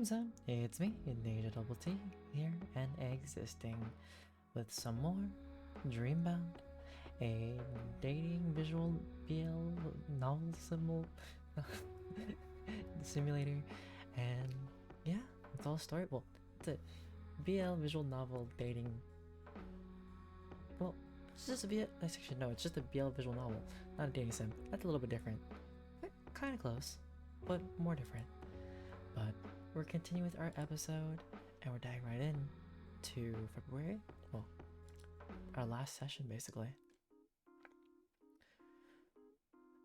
time zone. It's me, DjDoubleT, here and existing with some more Dreambound, a dating visual BL novel simulator, and yeah, it's all story. Well, it's a BL visual novel dating. Well, it's just a BL. Actually, no, it's just a BL visual novel, not a dating sim. That's a little bit different. Kind of close, but more different. But we're continuing with our episode, and we're diving right in to February. Well, our last session, basically.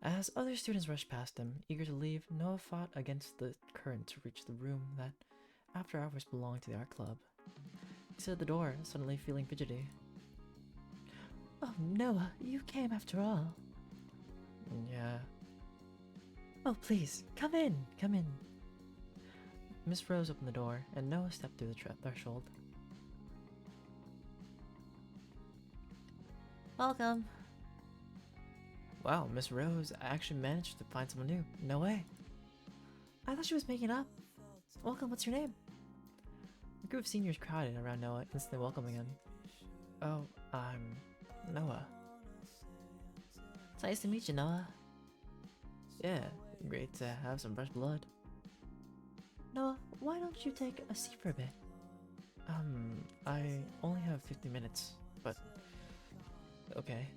As other students rushed past him, eager to leave, Noah fought against the current to reach the room that, after hours, belonged to the art club. He stood at the door, suddenly feeling fidgety. Oh, Noah, you came after all. Yeah. Oh, please, come in, come in. Miss Rose opened the door, and Noah stepped through the threshold. Welcome. Wow, Miss Rose actually managed to find someone new. No way. I thought she was making up. Welcome, what's your name? A group of seniors crowded around Noah, instantly welcoming him. Oh, I'm Noah. It's nice to meet you, Noah. Yeah, great to have some fresh blood. Noah, why don't you take a seat for a bit? I only have 50 minutes, but okay.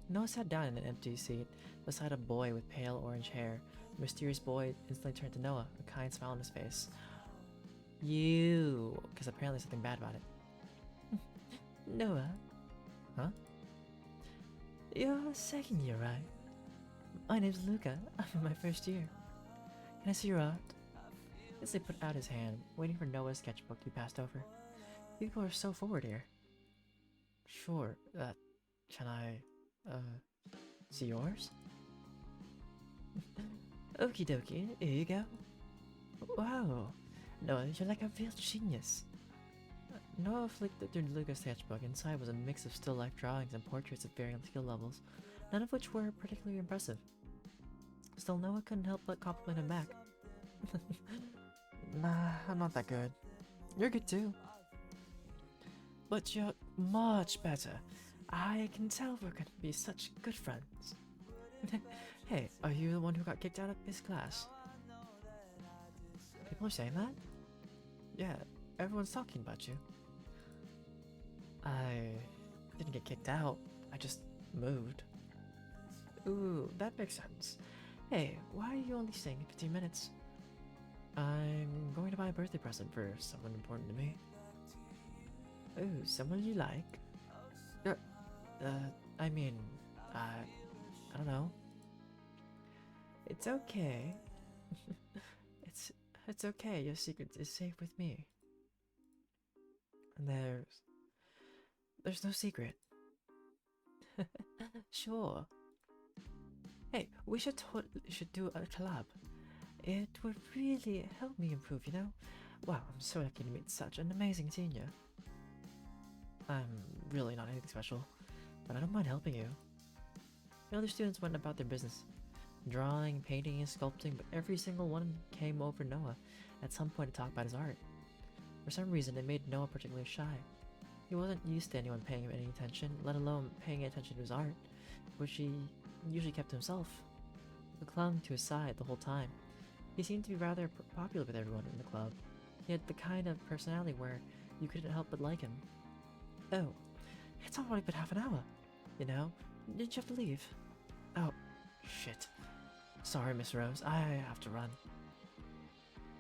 Noah sat down in an empty seat beside a boy with pale orange hair. The mysterious boy instantly turned to Noah, a kind smile on his face. You, because apparently something bad about it. Noah? Huh? You're second year, right? My name's Luca. I'm in my first year. Can I see your art? He put out his hand, waiting for Noah's sketchbook to be passed over. People are so forward here. Sure, can I, see yours? Okie dokie, here you go. Wow, Noah, you're like a real genius. Noah flicked through Luca's sketchbook. Inside was a mix of still life drawings and portraits of varying skill levels, none of which were particularly impressive. Still, Noah couldn't help but compliment him back. Nah, I'm not that good. You're good too. But you're much better. I can tell we're going to be such good friends. Hey, are you the one who got kicked out of this class? People are saying that? Yeah, everyone's talking about you. I didn't get kicked out. I just moved. Ooh, that makes sense. Hey, why are you only staying 15 minutes? I'm going to buy a birthday present for someone important to me. Ooh, someone you like? I mean, I don't know. It's okay. it's okay. Your secret is safe with me. There's no secret. Sure. Hey, we should do a collab. It would really help me improve, you know? Wow, I'm so lucky to meet such an amazing senior. I'm really not anything special, but I don't mind helping you. The other students went about their business, drawing, painting, and sculpting, but every single one came over Noah at some point to talk about his art. For some reason, it made Noah particularly shy. He wasn't used to anyone paying him any attention, let alone paying attention to his art, which he usually kept to himself. He clung to his side the whole time. He seemed to be rather popular with everyone in the club. He had the kind of personality where you couldn't help but like him. Oh, it's already been half an hour. You know, did you have to leave? Oh, shit. Sorry, Miss Rose, I have to run.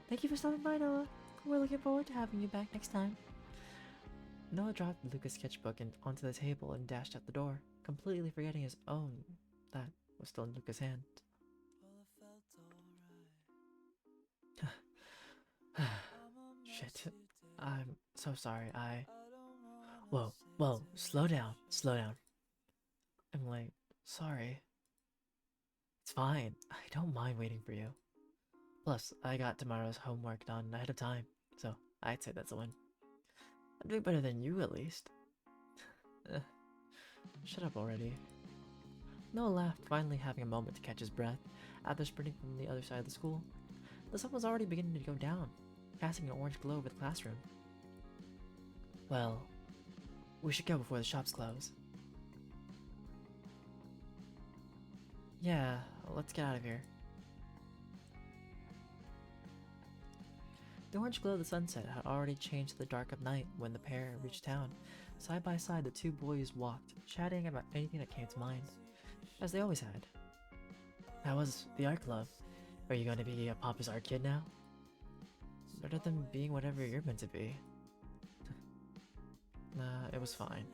Thank you for stopping by, Noah. We're looking forward to having you back next time. Noah dropped Luca's sketchbook onto the table and dashed out the door, completely forgetting his own that was still in Luca's hand. Shit. I'm so sorry, Whoa, slow down. I'm late. Sorry. It's fine. I don't mind waiting for you. Plus, I got tomorrow's homework done ahead of time, so I'd say that's a win. I'm doing better than you, at least. Shut up already. Noah laughed, finally having a moment to catch his breath after sprinting from the other side of the school. The sun was already beginning to go down. casting an orange glow over the classroom. Well, we should go before the shops close. Yeah, let's get out of here. The orange glow of the sunset had already changed to the dark of night when the pair reached town. Side by side, the two boys walked, chatting about anything that came to mind, as they always had. How was the art club? Are you going to be a Papa's art kid now? Better than being whatever you're meant to be. Nah, it was fine.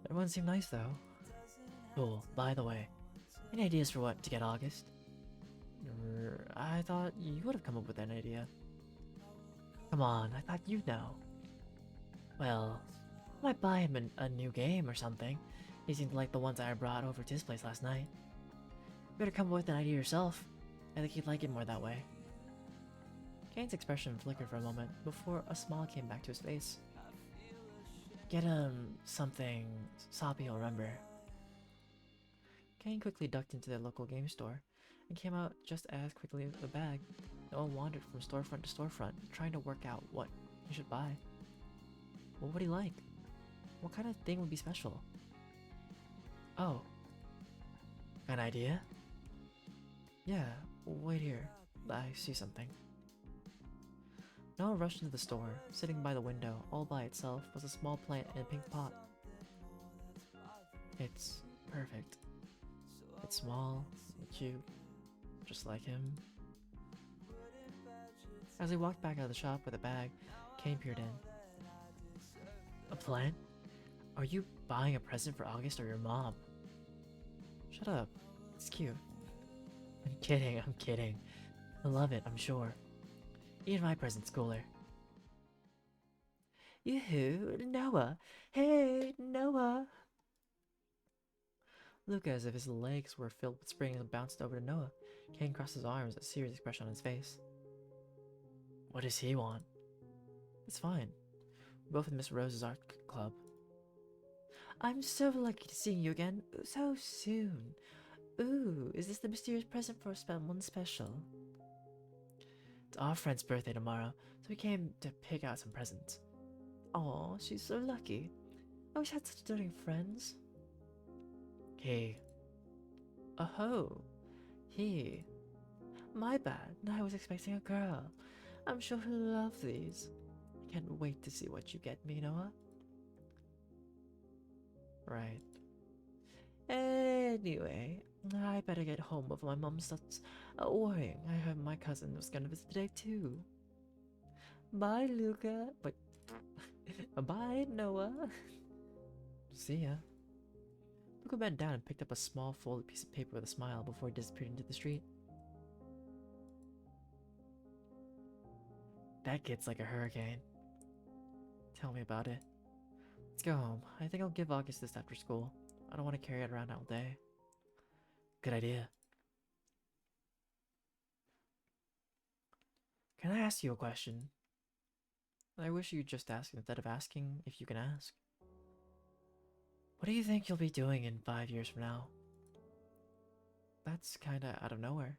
Everyone seemed nice though. Cool, by the way, any ideas for what to get August? I thought you would have come up with an idea. Come on, I thought you'd know. Well, I might buy him a new game or something. He seemed to like the ones I brought over to his place last night. You better come up with an idea yourself. I think he'd like it more that way. Kane's expression flickered for a moment before a smile came back to his face. Get him something Soppy he'll remember. Kane quickly ducked into the local game store and came out just as quickly with a bag. Noah wandered from storefront to storefront, trying to work out what he should buy. What would he like? What kind of thing would be special? Oh. An idea? Yeah, wait here. I see something. Noah rushed into the store. Sitting by the window, all by itself, was a small plant in a pink pot. It's perfect. It's small, and cute, just like him. As he walked back out of the shop with a bag, Kane peered in. A plant? Are you buying a present for August or your mom? Shut up. It's cute. I'm kidding. I love it, I'm sure. Even my present's cooler. Yoo-hoo, Noah! Hey, Noah! Luca, as if his legs were filled with springs, bounced over to Noah. Kane crossed his arms, a serious expression on his face. What does he want? It's fine. We're both in Miss Rose's art club. I'm so lucky to see you again, so soon. Ooh, is this the mysterious present for someone special? It's our friend's birthday tomorrow, so we came to pick out some presents. Aw, she's so lucky. I wish I had such adoring friends. Hey. Oh, he. My bad, I was expecting a girl. I'm sure he'll love these. I can't wait to see what you get me, Noah. Right. Anyway, I better get home before my mom starts worrying. I heard my cousin was gonna visit today too. Bye, Luca. But bye, Noah. See ya. Luca bent down and picked up a small folded piece of paper with a smile before he disappeared into the street. That kid's like a hurricane. Tell me about it. Let's go home. I think I'll give August this after school. I don't want to carry it around all day. Good idea. Can I ask you a question? I wish you'd just ask instead of asking if you can ask. What do you think you'll be doing in 5 years from now? That's kinda out of nowhere.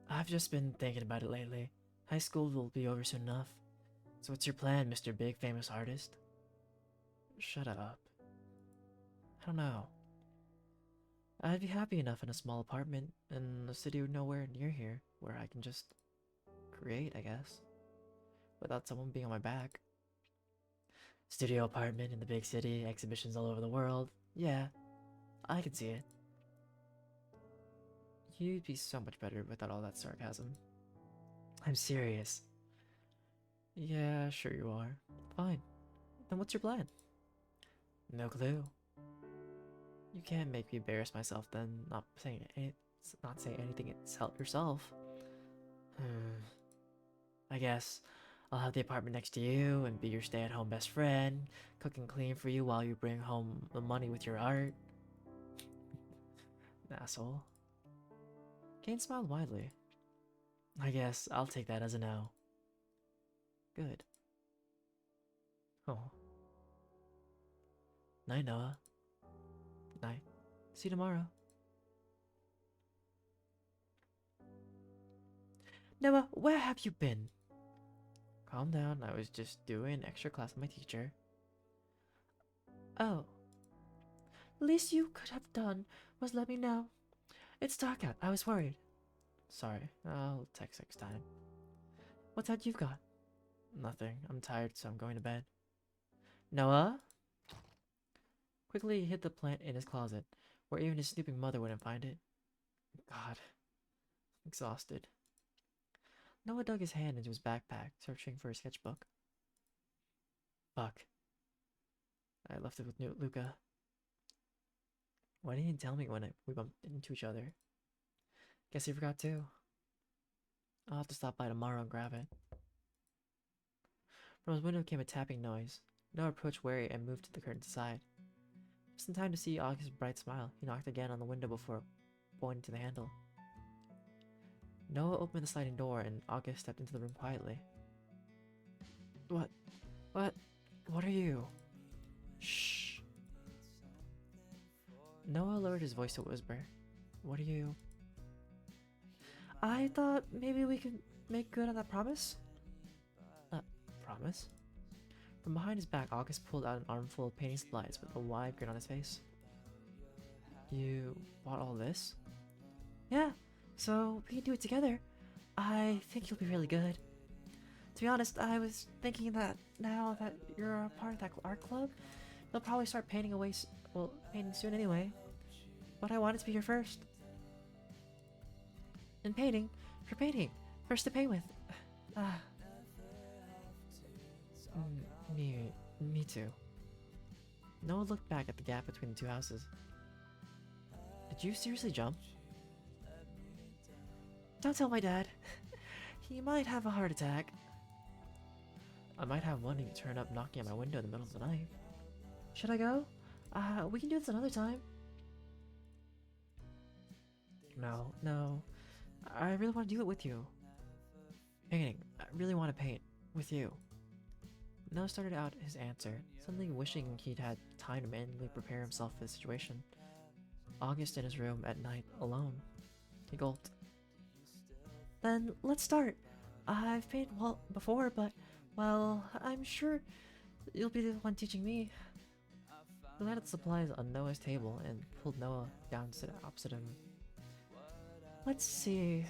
I've just been thinking about it lately. High school will be over soon enough. So what's your plan, Mr. Big Famous Artist? Shut up. I don't know. I'd be happy enough in a small apartment in a city nowhere near here where I can just create, I guess, without someone being on my back. Studio apartment in the big city, exhibitions all over the world. Yeah, I can see it. You'd be so much better without all that sarcasm. I'm serious. Yeah, sure you are. Fine. Then what's your plan? No clue. You can't make me embarrass myself then, not saying anything yourself. I guess I'll have the apartment next to you and be your stay-at-home best friend, cook and clean for you while you bring home the money with your art. Asshole. Kane smiled widely. I guess I'll take that as a no. Good. Oh. Night, Noah. Night. See you tomorrow. Noah, where have you been? calm down. I was just doing extra class with my teacher. Oh. Least you could have done was let me know. It's dark out. I was worried. Sorry. I'll text next time. What's that you've got? Nothing. I'm tired, so I'm going to bed. Noah? Quickly hid the plant in his closet, where even his snooping mother wouldn't find it. God. Exhausted. Noah dug his hand into his backpack, searching for a sketchbook. Fuck. I left it with Luca. Why didn't he tell me when we bumped into each other? Guess he forgot too. I'll have to stop by tomorrow and grab it. From his window came a tapping noise. Noah approached wary and moved the curtains aside. Just in time to see August's bright smile, he knocked again on the window before pointing to the handle. Noah opened the sliding door and August stepped into the room quietly. What? What are you? Shh. Noah lowered his voice to a whisper. What are you? I thought maybe we could make good on that promise. Promise? From behind his back, August pulled out an armful of painting supplies with a wide grin on his face. You bought all this? Yeah, so we can do it together. I think you'll be really good. To be honest, I was thinking that now that you're a part of that art club, you'll probably start painting painting soon anyway. But I wanted to be here first. And painting, for painting, first to paint with. Me too. Noah looked back at the gap between the two houses. Did you seriously jump? Don't tell my dad. He might have a heart attack. I might have one if you turn up knocking at my window in the middle of the night. Should I go? We can do this another time. No. I really want to do it with you. Painting. I really want to paint. With you. Noah started out his answer, suddenly wishing he'd had time to manually prepare himself for the situation. August in his room at night, alone. He gulped. Then, let's start. I've painted well before, but, well, I'm sure you'll be the one teaching me. He landed the supplies on Noah's table and pulled Noah down to opposite him. Let's see.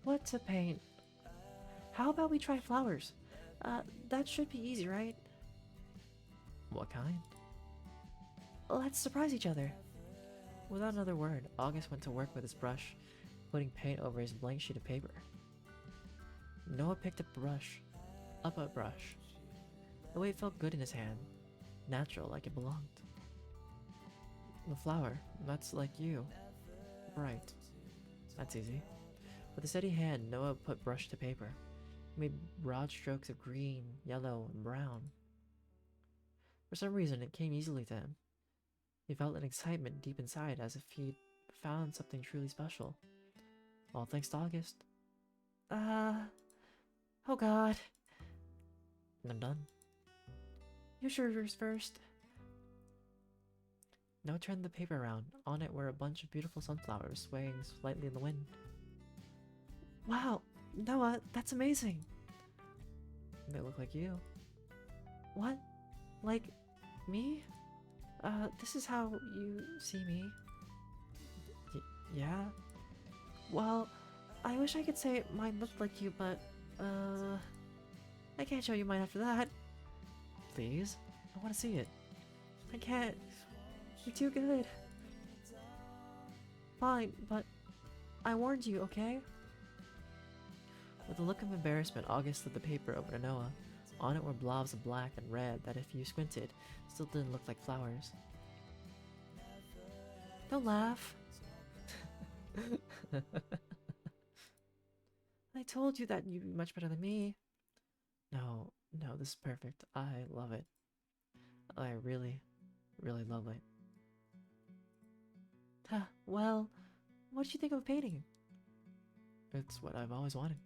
What to paint? How about we try flowers? That should be easy, right? What kind? Let's surprise each other. Without another word, August went to work with his brush, putting paint over his blank sheet of paper. Noah picked up a brush. The weight felt good in his hand, natural, like it belonged. The flower, that's like you. Bright. That's easy. With a steady hand, Noah put brush to paper. He made broad strokes of green, yellow, and brown. For some reason, it came easily to him. He felt an excitement deep inside, as if he'd found something truly special. All thanks to August. Oh god. And I'm done. You sure yours first? Noah turned the paper around. On it were a bunch of beautiful sunflowers swaying slightly in the wind. Wow, Noah, that's amazing. They look like you. What? Like me? This is how you see me? Yeah? Well, I wish I could say mine looked like you, but, I can't show you mine after that. Please? I want to see it. I can't. You're too good. Fine, but I warned you, okay? With a look of embarrassment, August slid the paper over to Noah. On it were blobs of black and red that, if you squinted, still didn't look like flowers. Don't laugh. I told you that you'd be much better than me. No, this is perfect. I love it. I really, really love it. Well, what did you think of painting? It's what I've always wanted.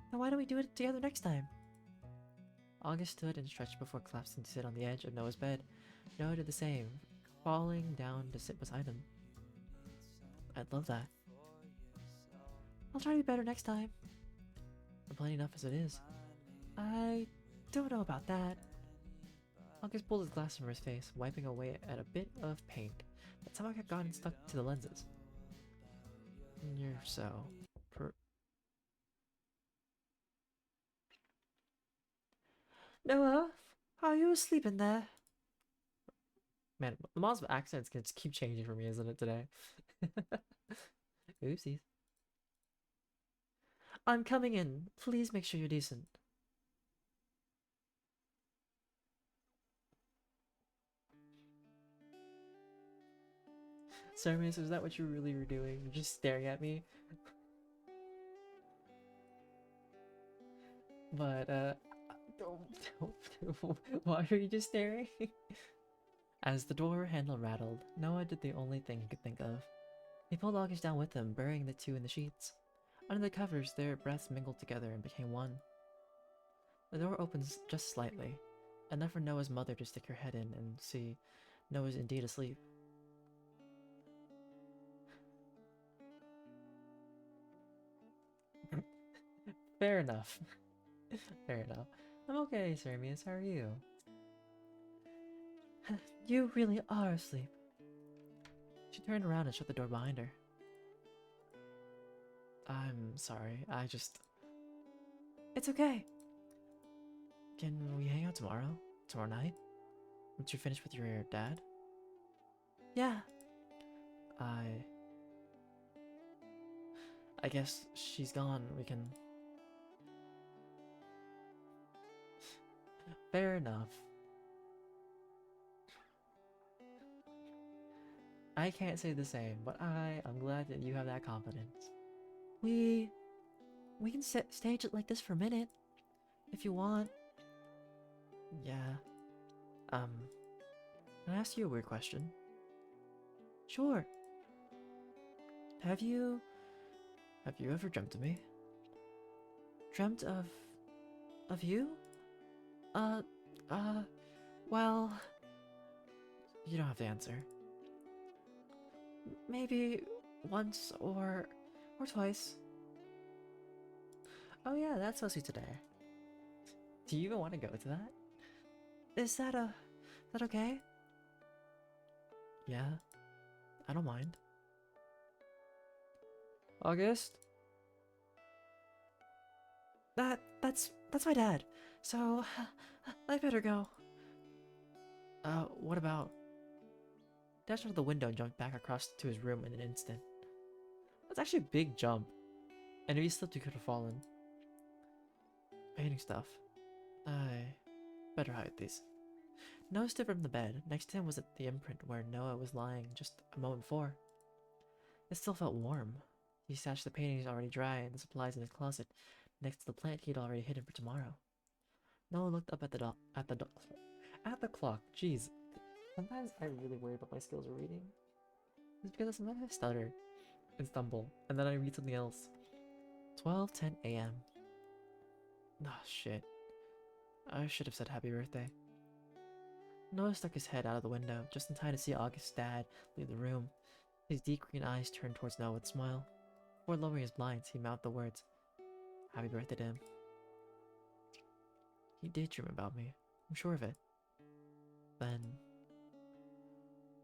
Then why don't we do it together next time? August stood and stretched before collapsing to sit on the edge of Noah's bed. Noah did the same, falling down to sit beside him. I'd love that. I'll try to be better next time. I'm playing enough as it is. I don't know about that. August pulled his glass from his face, wiping away at a bit of paint that somehow had gotten stuck to the lenses. You're so... Noah, are you asleep in there? Man, the mom's accents can just keep changing for me, isn't it, today? Oopsies. I'm coming in. Please make sure you're decent. Sorry, miss, is that what you really were doing? You're just staring at me? But, why are you just staring? As the door handle rattled, Noah did the only thing he could think of. He pulled August down with him, burying the two in the sheets. Under the covers, their breaths mingled together and became one. The door opens just slightly, enough for Noah's mother to stick her head in and see Noah's indeed asleep. Fair enough. Fair enough. I'm okay, Sermius. How are you? You really are asleep. She turned around and shut the door behind her. I'm sorry. It's okay. Can we hang out tomorrow? Tomorrow night? Once you're finished with your dad? Yeah. I guess she's gone. We can... Fair enough. I can't say the same, but I'm glad that you have that confidence. We can stage it like this for a minute, if you want. Yeah. Can I ask you a weird question? Sure. Have you ever dreamt of me? Dreamt of you? Uh, well, you don't have to answer. Maybe once or twice. Oh yeah, that's supposed to be today. Do you even want to go to that? Is that okay? Yeah, I don't mind. August? That's my dad. So I better go. What about? Dashed out of the window and jumped back across to his room in an instant. That's actually a big jump. And if he slipped, he could have fallen. Painting stuff. I better hide these. Noah stood from the bed. Next to him was the imprint where Noah was lying just a moment before. It still felt warm. He stashed the paintings already dry and the supplies in his closet, next to the plant he'd already hidden for tomorrow. Noah looked up at the clock. Jeez, sometimes I really worry about my skills of reading. It's because sometimes I stutter and stumble, and then I read something else. 12:10 a.m. Ah, shit. I should have said happy birthday. Noah stuck his head out of the window, just in time to see August's dad leave the room. His deep green eyes turned towards Noah with a smile. Before lowering his blinds, he mouthed the words, "Happy birthday to him." He did dream about me. I'm sure of it. Then,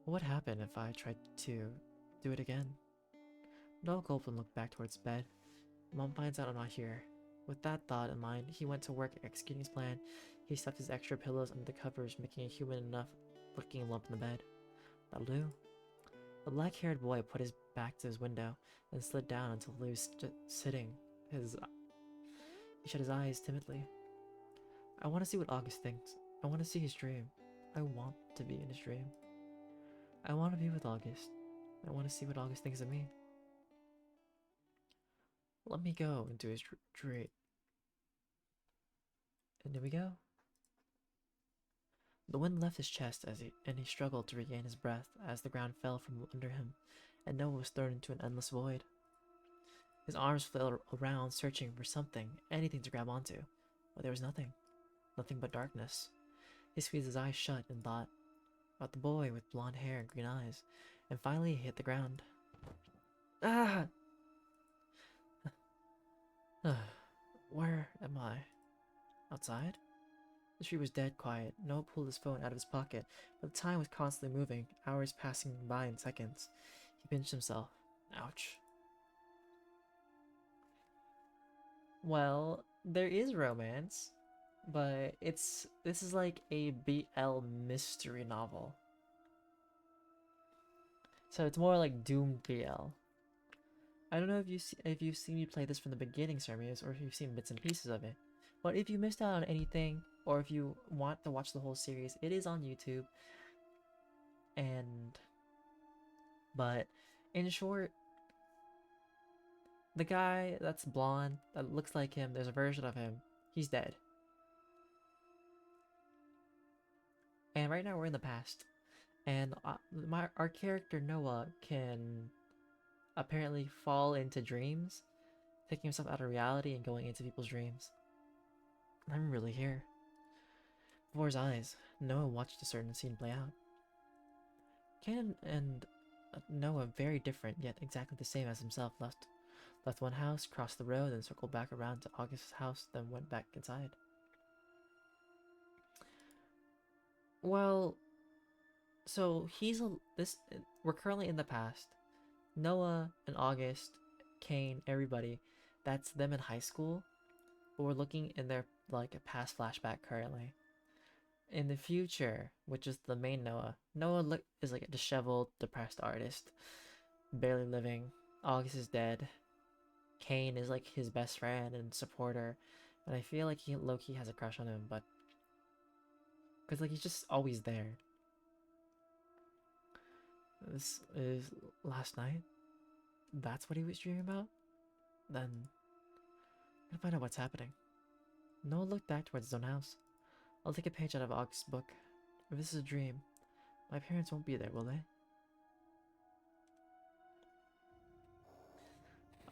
what would happen if I tried to do it again? Noah gulped and looked back towards bed. Mom finds out I'm not here. With that thought in mind, he went to work executing his plan. He stuffed his extra pillows under the covers, making a human enough looking lump in the bed. That'll do. The black-haired boy put his back to his window and slid down until he was sitting. He shut his eyes timidly. I want to see what August thinks. I want to see his dream. I want to be in his dream. I want to be with August. I want to see what August thinks of me. Let me go into his dream. And here we go. The wind left his chest and he struggled to regain his breath as the ground fell from under him, and Noah was thrown into an endless void. His arms flailed around, searching for something, anything to grab onto, but there was nothing. Nothing but darkness. He squeezed his eyes shut and thought about the boy with blonde hair and green eyes, and finally he hit the ground. Ah! Where am I? Outside? The street was dead quiet. Noah pulled his phone out of his pocket, but the time was constantly moving, hours passing by in seconds. He pinched himself. Ouch. Well, there is romance, but this is like a BL mystery novel. So it's more like doomed BL. I don't know if you've seen me play this from the beginning, Sermius, or if you've seen bits and pieces of it. But if you missed out on anything, or if you want to watch the whole series, it is on YouTube. But in short, the guy that's blonde, that looks like him, there's a version of him, he's dead. And right now we're in the past. And our character Noah can apparently fall into dreams, taking himself out of reality and going into people's dreams. I'm really here. Before his eyes, Noah watched a certain scene play out. Canon and Noah, very different, yet exactly the same as himself, left one house, crossed the road, then circled back around to August's house, then went back inside. Well, so we're currently in the past. Noah and August, Kane, everybody, that's them in high school. But we're looking in their like a past flashback currently. In the future, which is the main Noah, is like a disheveled, depressed artist, barely living. August is dead. Kane is like his best friend and supporter, and I feel like he low-key has a crush on him, but because like he's just always there. This is last night. That's what he was dreaming about. Then I'm gonna find out what's happening. Noah looked back towards his own house. I'll take a page out of August's book. If this is a dream, my parents won't be there, will they?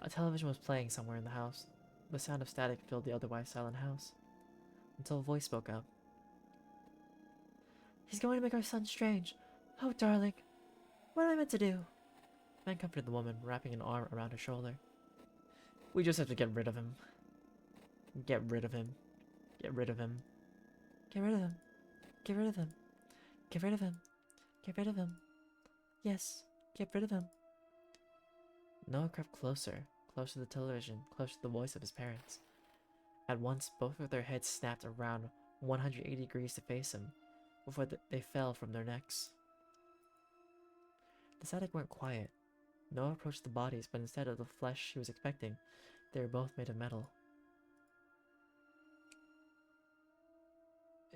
A television was playing somewhere in the house. The sound of static filled the otherwise silent house, until a voice spoke up. He's going to make our son strange. Oh, darling. What am I meant to do? Man comforted the woman, wrapping an arm around her shoulder. We just have to get rid of him. Get rid of him. Get rid of him. Get rid of him. Get rid of him. Get rid of him. Get rid of him. Yes, get rid of him. Noah crept closer to the television, close to the voice of his parents. At once, both of their heads snapped around 180 degrees to face him, before they fell from their necks. The static went quiet. Noah approached the bodies, but instead of the flesh he was expecting, they were both made of metal.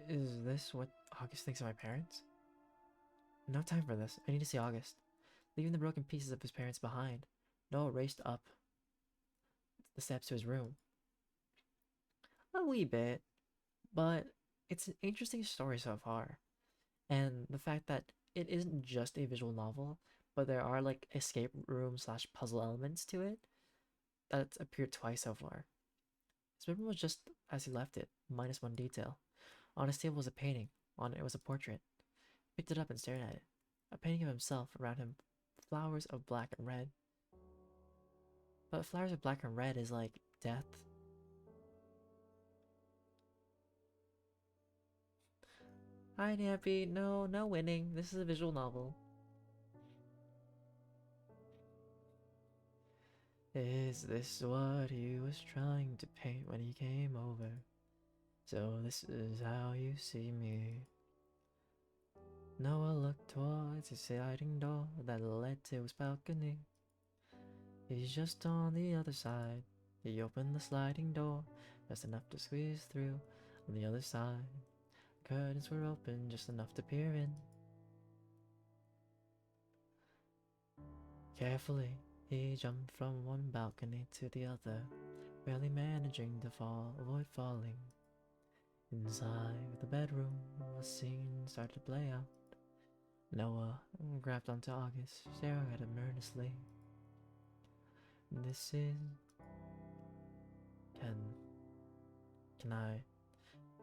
Is this what August thinks of my parents? No time for this. I need to see August. Leaving the broken pieces of his parents behind, Noah raced up the steps to his room. A wee bit, but it's an interesting story so far. And the fact that it isn't just a visual novel, but there are like escape room / puzzle elements to it that's appeared twice so far. His bedroom was just as he left it, minus one detail. On his table was a painting. On it was a portrait. He picked it up and stared at it. A painting of himself, around him flowers of black and red. But flowers of black and red is like death. Hi, Nappy. No winning. This is a visual novel. Is this what he was trying to paint when he came over? So this is how you see me. Noah looked towards his sliding door that led to his balcony. He's just on the other side. He opened the sliding door, just enough to squeeze through. On the other side, curtains were open, just enough to peer in. Carefully, he jumped from one balcony to the other, barely managing to avoid falling. Inside the bedroom, a scene started to play out. Noah grabbed onto August, staring at him earnestly. This is... Can I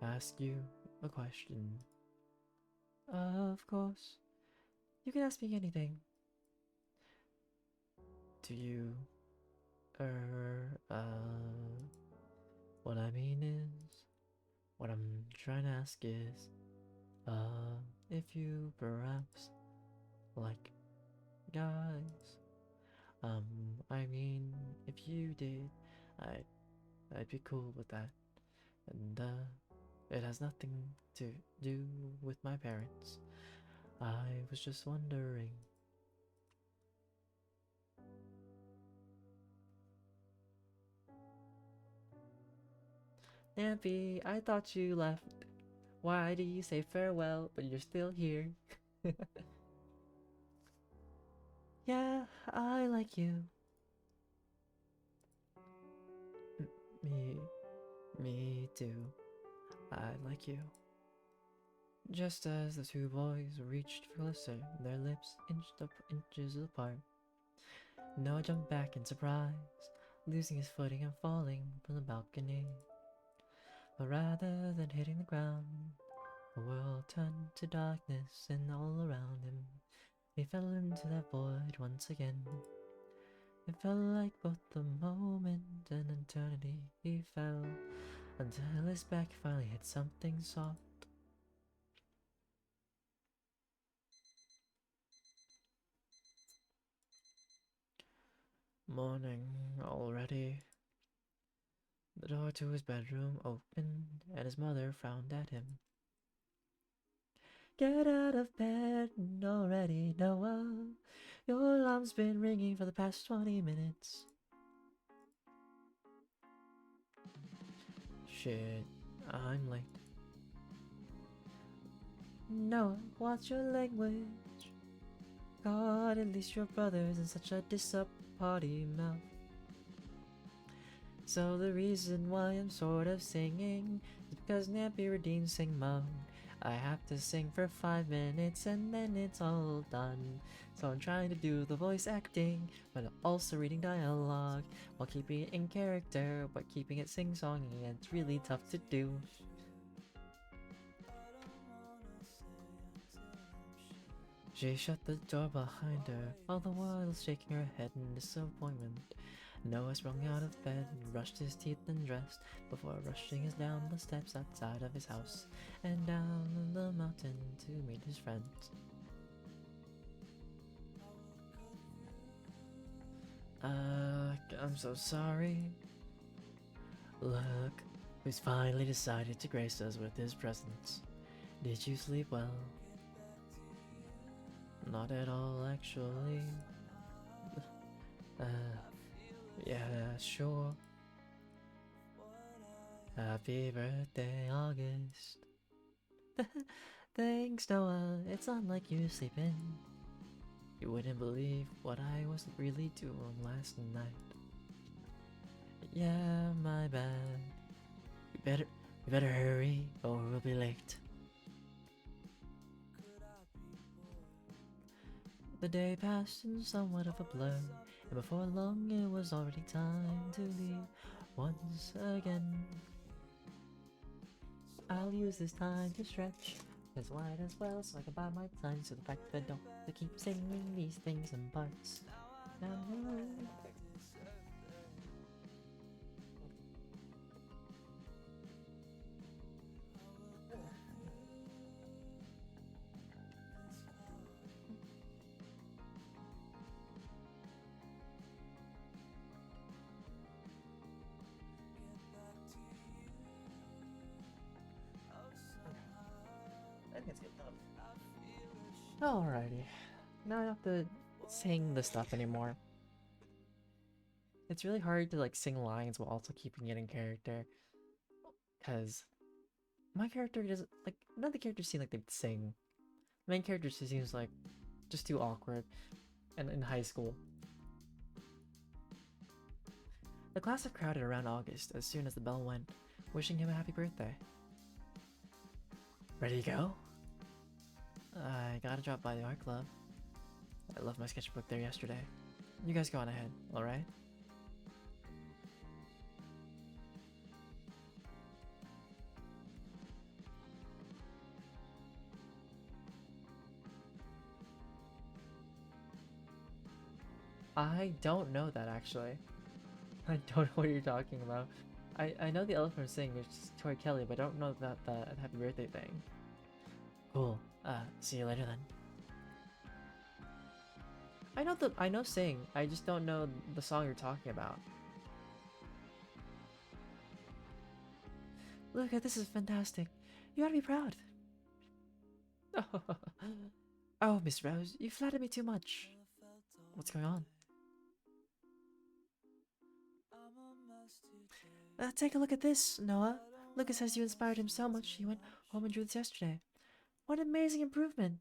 ask you a question? Of course. You can ask me anything. Do you... what I mean is... What I'm trying to ask is, if you perhaps like guys. I mean, if you did, I'd, I'd be cool with that. And, it has nothing to do with my parents. I was just wondering. Nampy, I thought you left. Why do you say farewell, but you're still here? Yeah, I like you. Me, me too. I like you. Just as the two boys reached for closer, their lips inched up inches apart. Noah jumped back in surprise, losing his footing and falling from the balcony. But rather than hitting the ground, the world turned to darkness, and all around him, he fell into that void once again. It felt like both the moment and eternity. He fell until his back finally hit something soft. Morning already. The door to his bedroom opened, and his mother frowned at him. Get out of bed already, Noah. Your alarm's been ringing for the past 20 minutes. Shit, I'm late. Noah, watch your language. God, at least your brother's in such a party mouth. So the reason why I'm sort of singing is because Nappy Redeem sing mode. I have to sing for 5 minutes and then it's all done. So I'm trying to do the voice acting, but also reading dialogue while keeping it in character, but keeping it sing-songy, and it's really tough to do. She shut the door behind her, all the while shaking her head in disappointment. Noah sprung out of bed, brushed his teeth and dressed, before rushing us down the steps outside of his house, and down the mountain to meet his friends. I'm so sorry. Look, who's finally decided to grace us with his presence. Did you sleep well? Not at all, actually. Yeah, sure. Happy birthday, August. Thanks, Noah. It's unlike you sleeping. You wouldn't believe what I was really doing last night. Yeah, my bad. We better hurry or we'll be late. The day passed in somewhat of a blur, and before long it was already time to leave once again. I'll use this time to stretch as wide as well so I can buy my time, so the fact that I don't have to keep singing these things in parts. I think it's good enough. Alrighty. Now I don't have to sing the stuff anymore. It's really hard to like sing lines while also keeping it in character. Cause my character doesn't like none of the characters seem like they'd sing. The main character just seems like just too awkward and in high school. The class had crowded around August as soon as the bell went, wishing him a happy birthday. Ready to go? I gotta drop by the art club. I left my sketchbook there yesterday. You guys go on ahead, alright? I don't know that actually. I don't know what you're talking about. I know the elephant was saying it's Tori Kelly, but I don't know that happy birthday thing. Cool. See you later then. I know Sing. I just don't know the song you're talking about. Luca, this is fantastic. You ought to be proud. Oh, Miss Rose, you flatter me too much. What's going on? Take a look at this, Noah. Lucas says you inspired him so much he went home and drew this yesterday. What an amazing improvement!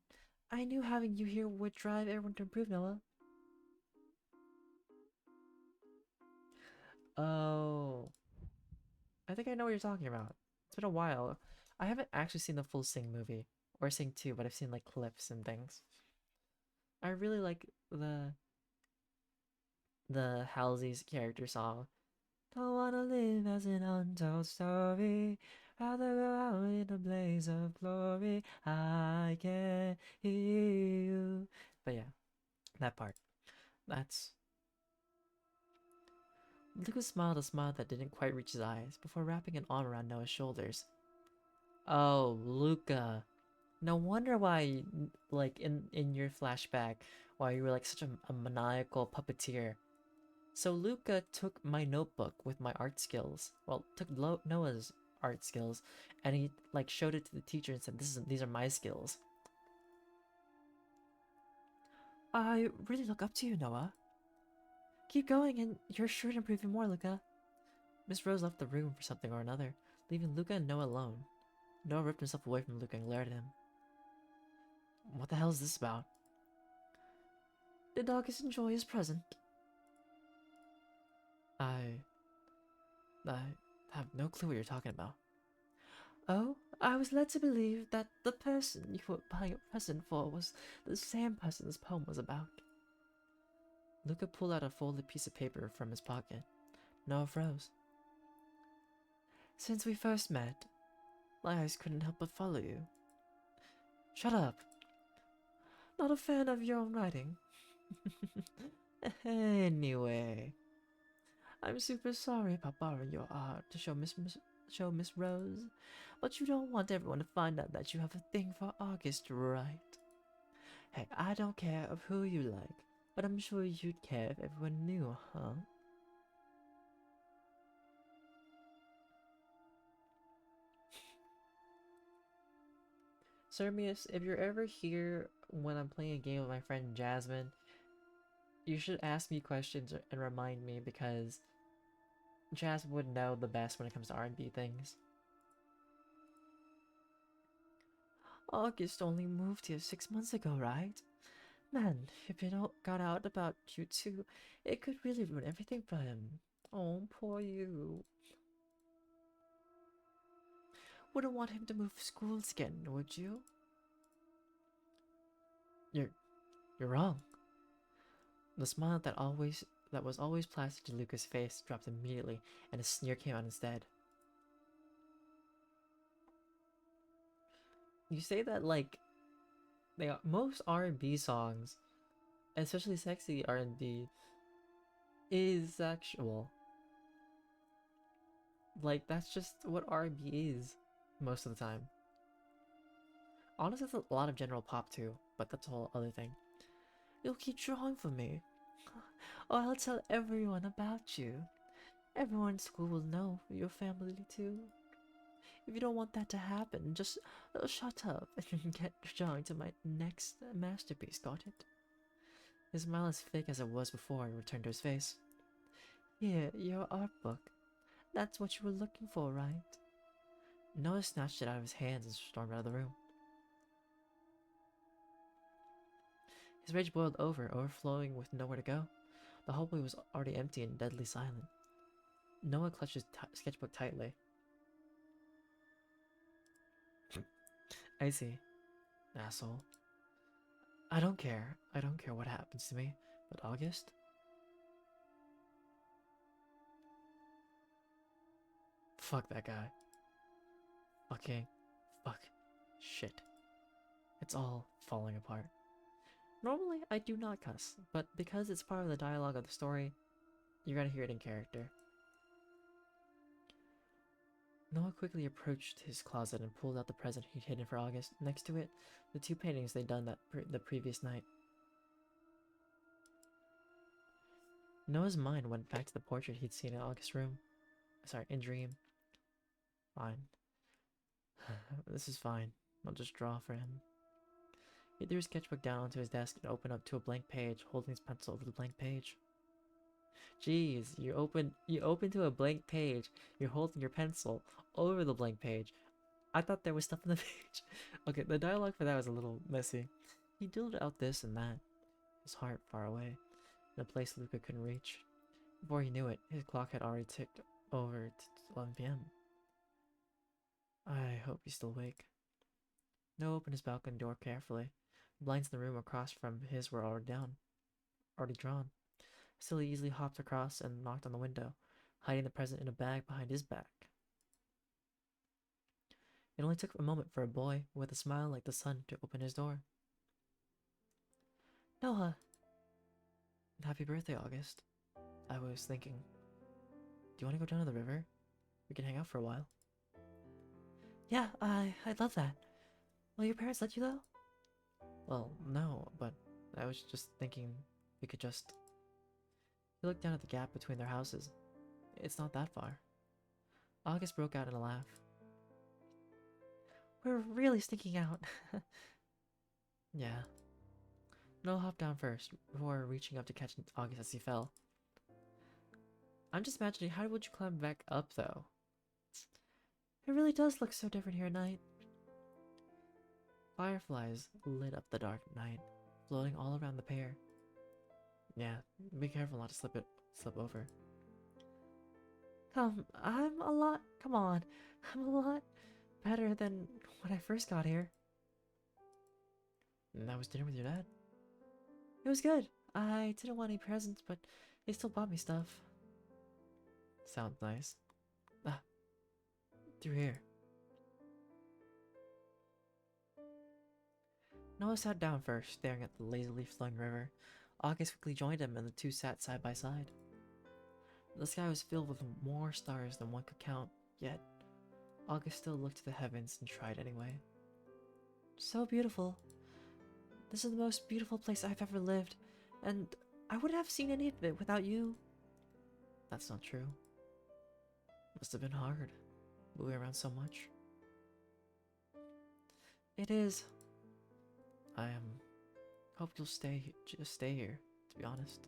I knew having you here would drive everyone to improve, Noah. Oh, I think I know what you're talking about. It's been a while. I haven't actually seen the full Sing movie, or Sing 2, but I've seen like clips and things. I really like the Halsey's character song. Don't wanna live as an untold story. Rather go out in a blaze of glory. I can hear you. But yeah, that part. That's. Lucas smiled a smile that didn't quite reach his eyes before wrapping an arm around Noah's shoulders. Oh, Luca. No wonder why, like, in your flashback, why you were like such a maniacal puppeteer. So Luca took my notebook with my art skills. Well, took Noah's art skills, and he like showed it to the teacher and said, "These are my skills." I really look up to you, Noah. Keep going, and you're sure to improve even more, Luca. Miss Rose left the room for something or another, leaving Luca and Noah alone. Noah ripped himself away from Luca and glared at him. What the hell is this about? Did August enjoy his present? I I have no clue what you're talking about. Oh, I was led to believe that the person you were buying a present for was the same person this poem was about. Luca pulled out a folded piece of paper from his pocket. Noah froze. Since we first met, my eyes couldn't help but follow you. Shut up. Not a fan of your own writing. Anyway, I'm super sorry about borrowing your art to show Miss Rose, but you don't want everyone to find out that you have a thing for August, right? Hey, I don't care of who you like, but I'm sure you'd care if everyone knew, huh? Sermius, if you're ever here when I'm playing a game with my friend Jasmine, you should ask me questions and remind me because Jasmine would know the best when it comes to R&B things. August only moved here 6 months ago, right? Man, if it all got out about you two, it could really ruin everything for him. Oh, poor you. Wouldn't want him to move schools again, would you? You're wrong. The smile that was always plastered to Luca's face dropped immediately, and a sneer came out instead. You say that like most R&B songs, especially sexy R&B, is sexual. Like that's just what R&B is most of the time. Honestly, it's a lot of general pop too, but that's a whole other thing. You'll keep drawing for me, or I'll tell everyone about you. Everyone in school will know your family too. If you don't want that to happen, just shut up and get drawing to my next masterpiece, got it? His smile, as fake as it was before, returned to his face. Here, your art book. That's what you were looking for, right? Noah snatched it out of his hands and stormed out of the room. His rage boiled over, overflowing with nowhere to go. The hallway was already empty and deadly silent. Noah clutched his sketchbook tightly. I see, asshole. I don't care. I don't care what happens to me. But August? Fuck that guy. Fucking. Fuck. Shit. It's all falling apart. Normally, I do not cuss, but because it's part of the dialogue of the story, you're gonna hear it in character. Noah quickly approached his closet and pulled out the present he'd hidden for August. Next to it, the 2 paintings they'd done the previous night. Noah's mind went back to the portrait he'd seen in August's room. Sorry, in Dream. Fine. This is fine. I'll just draw for him. He threw his sketchbook down onto his desk and opened up to a blank page, holding his pencil over the blank page. Jeez, you open to a blank page. You're holding your pencil over the blank page. I thought there was stuff on the page. Okay, the dialogue for that was a little messy. He doodled out this and that, his heart far away, in a place Luca couldn't reach. Before he knew it, his clock had already ticked over to 11 p.m. I hope he's still awake. Noah opened his balcony door carefully. The blinds in the room across from his were already drawn. Still, he easily hopped across and knocked on the window, hiding the present in a bag behind his back. It only took a moment for a boy with a smile like the sun to open his door. Noah! Happy birthday, August. I was thinking, do you want to go down to the river? We can hang out for a while. Yeah, I'd love that. Will your parents let you though? Well, no, but I was just thinking we could just... He looked down at the gap between their houses. It's not that far. August broke out in a laugh. We're really sneaking out. Yeah. Noah hopped down first, before reaching up to catch August as he fell. I'm just imagining, how would you climb back up, though? It really does look so different here at night. Fireflies lit up the dark night, floating all around the pair. Yeah, be careful not to slip over. Come on. I'm a lot better than when I first got here. And that was dinner with your dad? It was good. I didn't want any presents, but they still bought me stuff. Sounds nice. Through here. Noah sat down first, staring at the lazily flowing river. August quickly joined him, and the two sat side by side. The sky was filled with more stars than one could count, yet August still looked to the heavens and tried anyway. So beautiful. This is the most beautiful place I've ever lived, and I wouldn't have seen any of it without you. That's not true. Must have been hard, moving around so much. It is. Hope you'll just stay here, to be honest.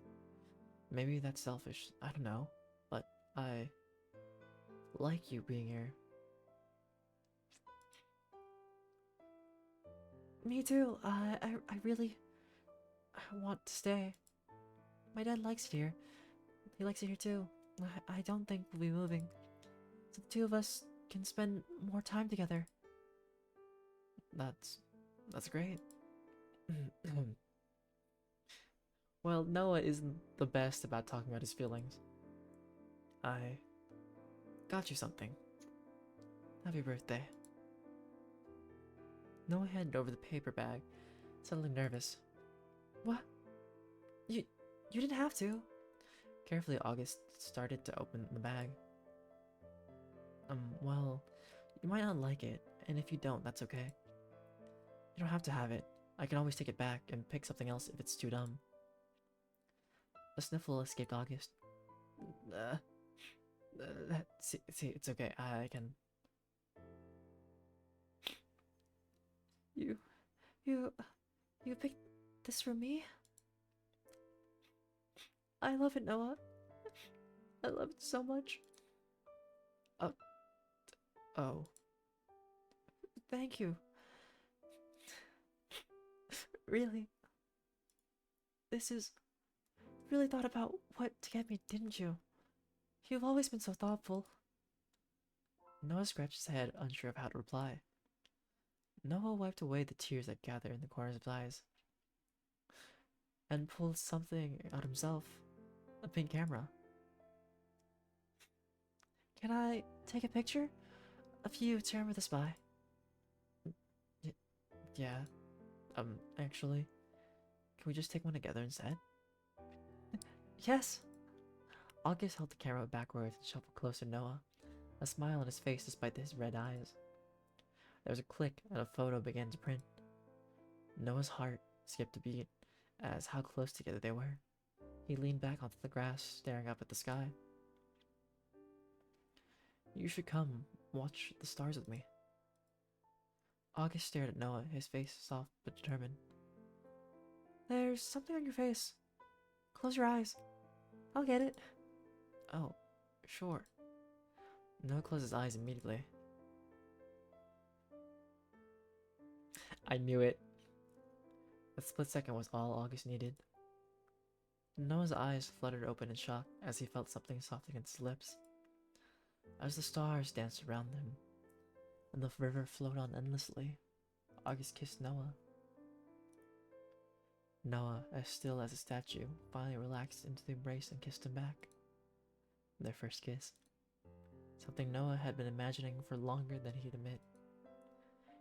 Maybe that's selfish, I don't know, but I like you being here. Me too. I really want to stay. My dad likes it here. He likes it here too. I don't think we'll be moving. So the two of us can spend more time together. That's great. Well, Noah isn't the best about talking about his feelings. I got you something. Happy birthday. Noah handed over the paper bag, suddenly nervous. What? You didn't have to. Carefully, August started to open the bag. Well, you might not like it, and if you don't, that's okay. You don't have to have it. I can always take it back and pick something else if it's too dumb. A sniffle escaped August. See, it's okay. I can... You picked this for me? I love it, Noah. I love it so much. Oh. Thank you. Really? This is... Really thought about what to get me, didn't you? You've always been so thoughtful. Noah scratched his head, unsure of how to reply. Noah wiped away the tears that gathered in the corners of his eyes and pulled something out himself. A pink camera. Can I take a picture of you to remember this by? Yeah. Actually, can we just take one together instead? Yes. August held the camera backwards and shuffled closer to Noah, a smile on his face despite his red eyes. There was a click and a photo began to print. Noah's heart skipped a beat as how close together they were. He leaned back onto the grass, staring up at the sky. You should come watch the stars with me. August stared at Noah, his face soft but determined. There's something on your face. Close your eyes. I'll get it. Oh, sure. Noah closed his eyes immediately. I knew it. A split second was all August needed. Noah's eyes fluttered open in shock as he felt something soft against his lips. As the stars danced around them, and the river flowed on endlessly, August kissed Noah. Noah, as still as a statue, finally relaxed into the embrace and kissed him back. Their first kiss. Something Noah had been imagining for longer than he'd admit.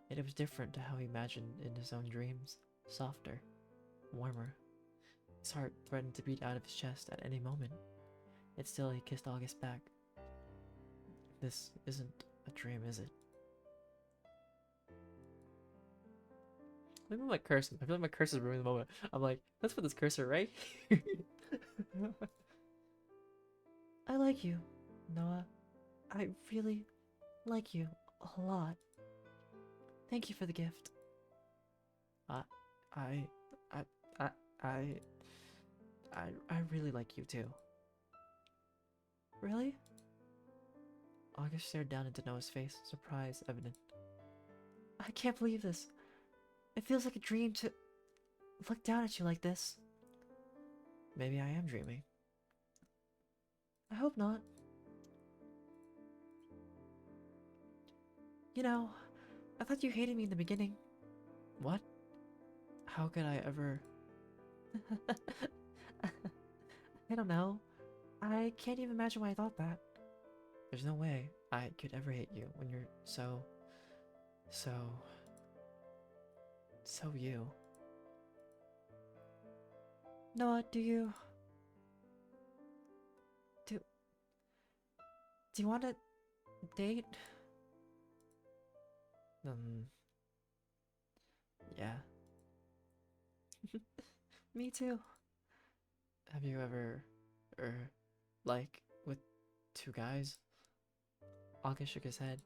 Yet it was different to how he imagined in his own dreams. Softer, warmer. His heart threatened to beat out of his chest at any moment. Yet still he kissed August back. This isn't a dream, is it? Look at my cursor. I feel like my cursor is ruining the moment. I'm like, let's put this cursor right here. I like you, Noah. I really like you a lot. Thank you for the gift. I really like you too. Really? August stared down into Noah's face, surprise evident. I can't believe this. It feels like a dream to look down at you like this. Maybe I am dreaming. I hope not. You know, I thought you hated me in the beginning. What? How could I ever... I don't know. I can't even imagine why I thought that. There's no way I could ever hate you when you're so you. Noah, do you want to date? Yeah. Me too. Have you ever, like, with two guys? August shook his head.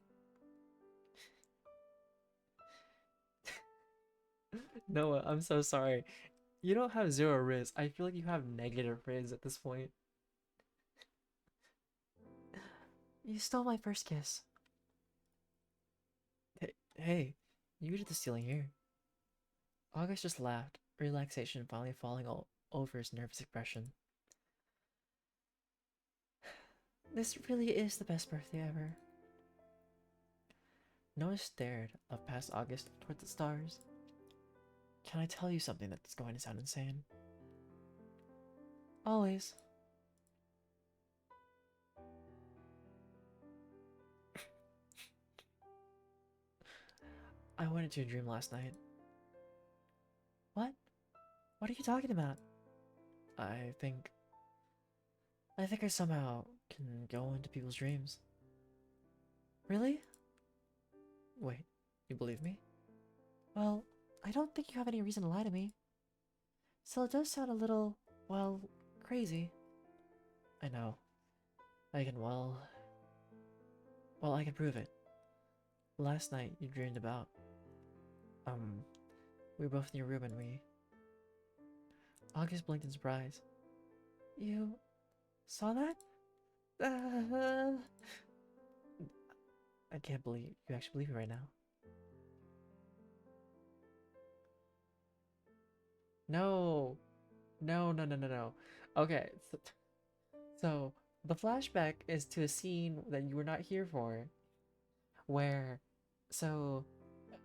Noah, I'm so sorry. You don't have zero riz. I feel like you have negative riz at this point. You stole my first kiss. Hey, you did the stealing here. August just laughed, relaxation finally falling all over his nervous expression. This really is the best birthday ever. Noah stared up past August toward the stars. Can I tell you something that's going to sound insane? Always. I went into a dream last night. What? What are you talking about? I think I somehow can go into people's dreams. Really? Wait, you believe me? Well, I don't think you have any reason to lie to me. Still, it does sound a little, well, crazy. I know. I can, I can prove it. Last night you dreamed about, we were both in your room and August blinked in surprise. You saw that? I can't believe you actually believe me right now. No. No. Okay, so the flashback is to a scene that you were not here for, where, so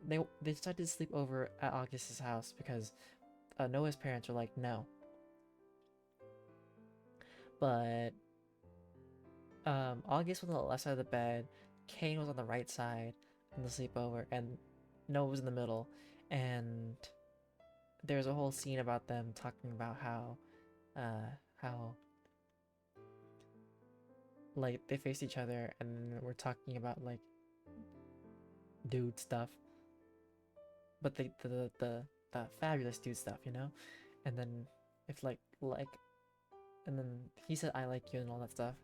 they decided to sleep over at August's house because Noah's parents were like, no. But August was on the left side of the bed, Kane was on the right side in the sleepover, and Noah was in the middle. And there's a whole scene about them talking about how like they face each other and we're talking about like dude stuff, but the fabulous dude stuff, you know. And then if and then he said I like you and all that stuff,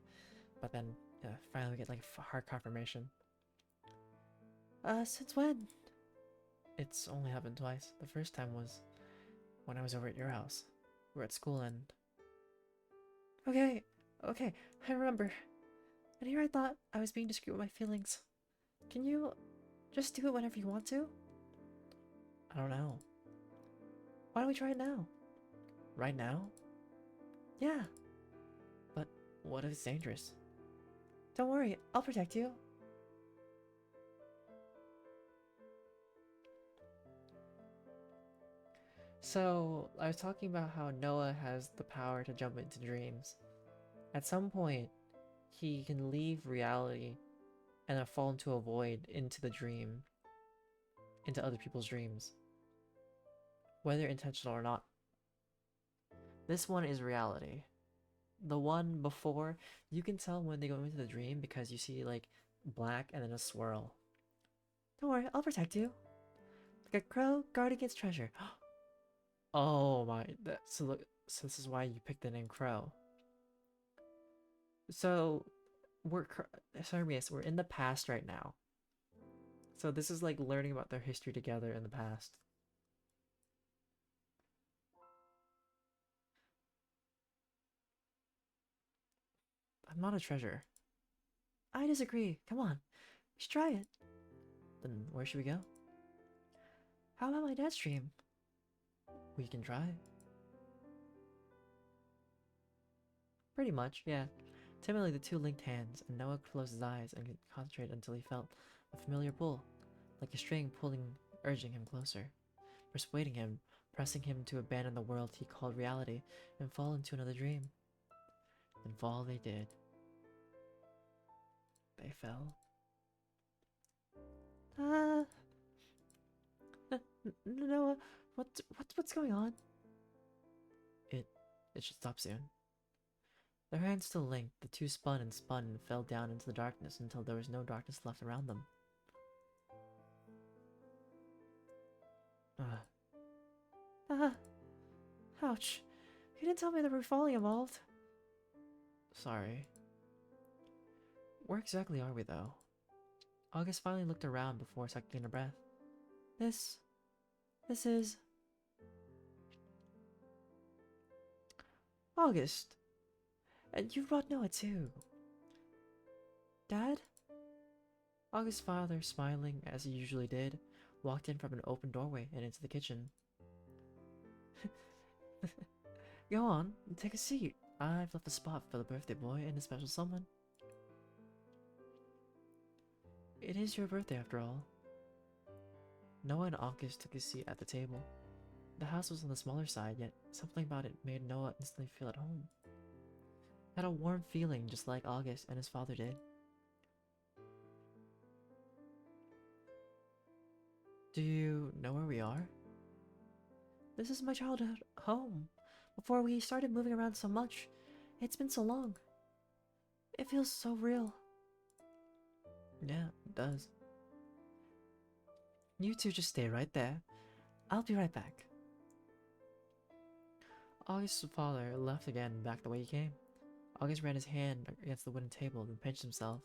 but then yeah, finally we get like hard confirmation. Since when? It's only happened twice. The first time was when I was over at your house. We're at school and okay, okay, I remember. And here I thought I was being discreet with my feelings. Can you just do it whenever you want to? I don't know. Why don't we try it now? Right now? Yeah. But what if it's dangerous? Don't worry, I'll protect you. So, I was talking about how Noah has the power to jump into dreams. At some point, he can leave reality and then fall into a void into the dream, into other people's dreams, whether intentional or not. This one is reality. The one before, you can tell when they go into the dream because you see like black and then a swirl. Don't worry, I'll protect you. Like a crow guard against treasure. Oh my, so this is why you picked the name Crow. So we're in the past right now. So this is like learning about their history together in the past. I'm not a treasure. I disagree. Come on, we should try it. Then where should we go? How about my dad's dream? We can try. Pretty much, yeah. Timidly, the two linked hands, and Noah closed his eyes and concentrated until he felt a familiar pull, like a string pulling, urging him closer, persuading him, pressing him to abandon the world he called reality and fall into another dream. And fall they did. They fell. Noah, what's going on? It should stop soon. Their hands still linked, the two spun and fell down into the darkness until there was no darkness left around them. Ouch. You didn't tell me there were falling involved. Sorry. Where exactly are we, though? August finally looked around before sucking in a breath. This is... August! And you brought Noah too. Dad? August's father, smiling as he usually did, walked in from an open doorway and into the kitchen. Go on, take a seat. I've left a spot for the birthday boy and a special someone. It is your birthday after all. Noah and August took a seat at the table. The house was on the smaller side, yet something about it made Noah instantly feel at home. Had a warm feeling just like August and his father did. Do you know where we are? This is my childhood home. Before we started moving around so much, it's been so long. It feels so real. Yeah, it does. You two just stay right there. I'll be right back. August's father left again back the way he came. August ran his hand against the wooden table and pinched himself.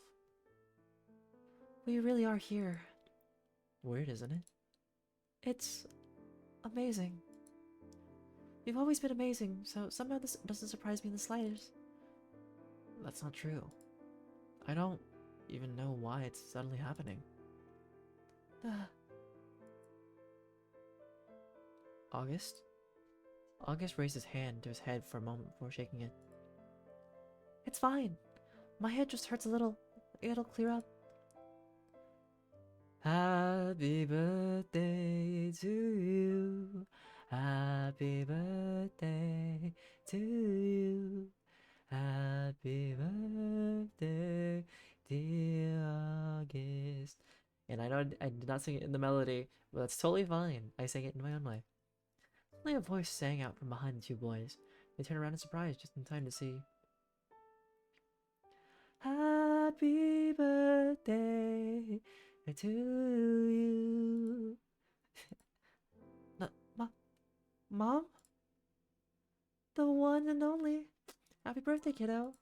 We really are here. Weird, isn't it? It's amazing. You've always been amazing, so somehow this doesn't surprise me in the slightest. That's not true. I don't even know why it's suddenly happening. August? August raised his hand to his head for a moment before shaking it. It's fine. My head just hurts a little. It'll clear up. Happy birthday to you. Happy birthday to you. Happy birthday, dear August. And I know I did not sing it in the melody, but that's totally fine. I sang it in my own way. Suddenly a voice sang out from behind the two boys. They turned around in surprise just in time to see. Happy birthday to you. Ma- Mom? The one and only. Happy birthday, kiddo.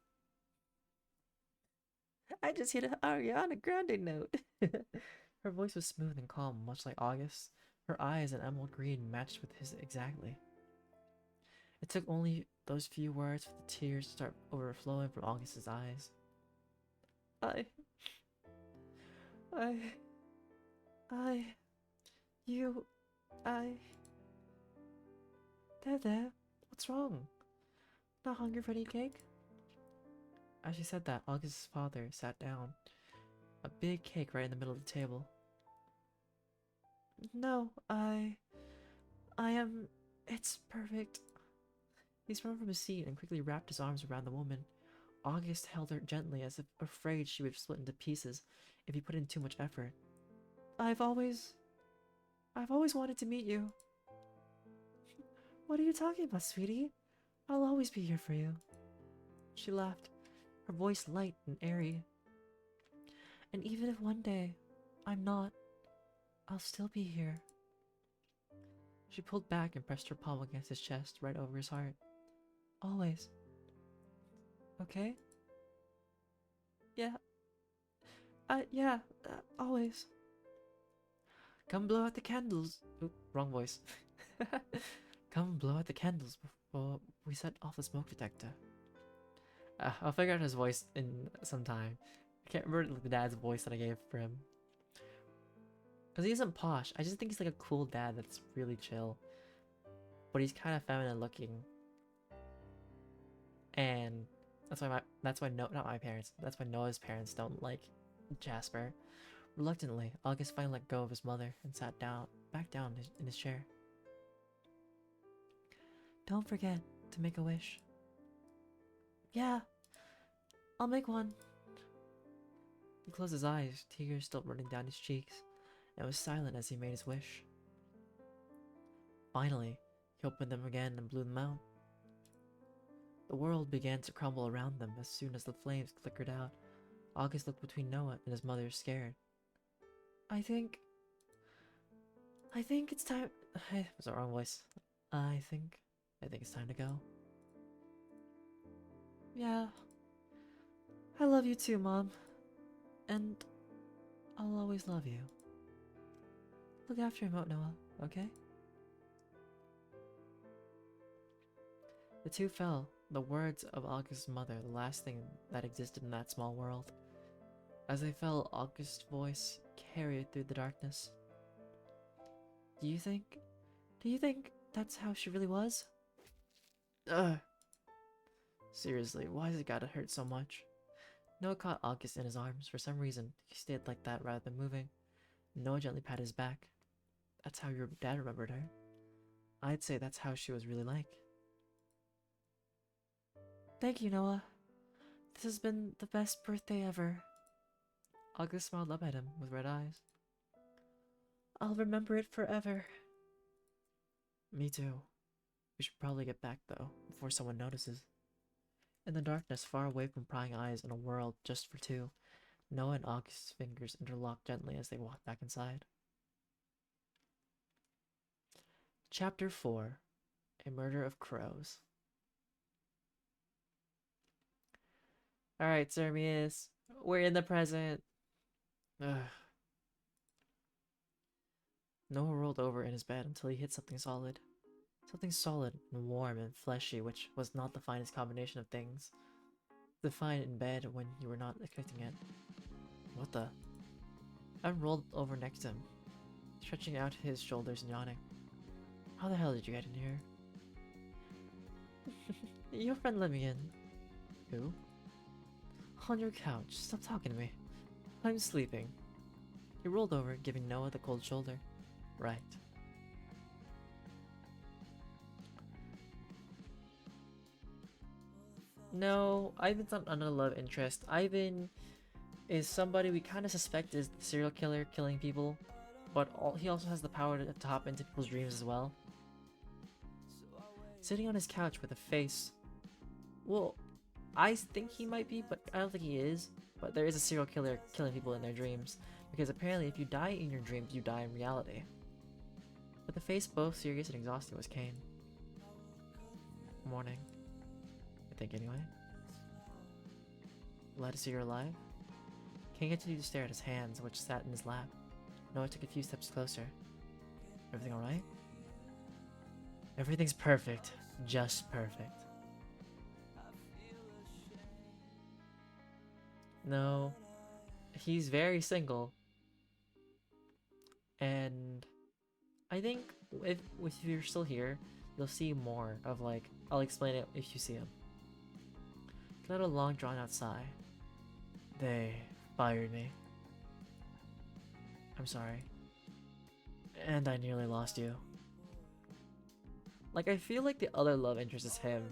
I just hit a Ariana Grande note. Her voice was smooth and calm, much like August. Her eyes, an emerald green, matched with his exactly. It took only those few words for the tears to start overflowing from August's eyes. I... I... You... I... There. What's wrong? Not hungry for any cake? As she said that, August's father sat down. A big cake right in the middle of the table. No, I am... It's perfect. He sprung from his seat and quickly wrapped his arms around the woman. August held her gently, as if afraid she would split into pieces if he put in too much effort. I've always wanted to meet you. What are you talking about, sweetie? I'll always be here for you. She laughed, her voice light and airy. And even if one day I'm not, I'll still be here. She pulled back and pressed her palm against his chest, right over his heart. Always. Okay? Yeah. Yeah, always. Come blow out the candles. Oop, wrong voice. Come blow out the candles before we set off the smoke detector. I'll figure out his voice in some time. I can't remember the dad's voice that I gave for him. Because he isn't posh. I just think he's like a cool dad that's really chill. But he's kind of feminine looking. And that's why not my parents. That's why Noah's parents don't like Jasper. Reluctantly, August finally let go of his mother and sat back down in his chair. Don't forget to make a wish. Yeah, I'll make one. He closed his eyes, tears still running down his cheeks, and was silent as he made his wish. Finally, he opened them again and blew them out. The world began to crumble around them as soon as the flames flickered out. August looked between Noah and his mother, scared. I think it's time. It was the wrong voice. I think it's time to go. Yeah. I love you too, Mom. And I'll always love you. Look after him out, Noah, okay? The two fell, the words of August's mother, the last thing that existed in that small world. As they fell, August's voice carried through the darkness. Do you think that's how she really was? Ugh. Seriously, why has it gotta hurt so much? Noah caught August in his arms. For some reason, he stayed like that rather than moving. Noah gently patted his back. That's how your dad remembered her. I'd say that's how she was really like. Thank you, Noah. This has been the best birthday ever. August smiled up at him with red eyes. I'll remember it forever. Me too. We should probably get back, though, before someone notices. In the darkness, far away from prying eyes in a world just for two, Noah and August's fingers interlocked gently as they walked back inside. Chapter 4: A Murder of Crows. Alright, Sermius, we're in the present. Ugh. Noah rolled over in his bed until he hit something solid. Something solid and warm and fleshy, which was not the finest combination of things to find in bed when you were not expecting it. What the? Evan rolled over next to him, stretching out his shoulders and yawning. How the hell did you get in here? Your friend let me in. Who? On your couch. Stop talking to me. I'm sleeping. He rolled over, giving Noah the cold shoulder. Right. No, Ivan's not another love interest. Ivan is somebody we kind of suspect is the serial killer killing people, but he also has the power to hop into people's dreams as well. Sitting on his couch with a face... Well, I think he might be, but I don't think he is. But there is a serial killer killing people in their dreams. Because apparently if you die in your dreams, you die in reality. But the face both serious and exhausting was Kane. Morning. I think anyway. Glad to see you're alive. Kane continued to stare at his hands, which sat in his lap. Noah took a few steps closer. Everything alright? Everything's perfect. Just perfect. No. He's very single. And I think if you're still here, you'll see more of like, I'll explain it if you see him. He let a long drawn out sigh. They fired me. I'm sorry. And I nearly lost you. Like, I feel like the other love interest is him,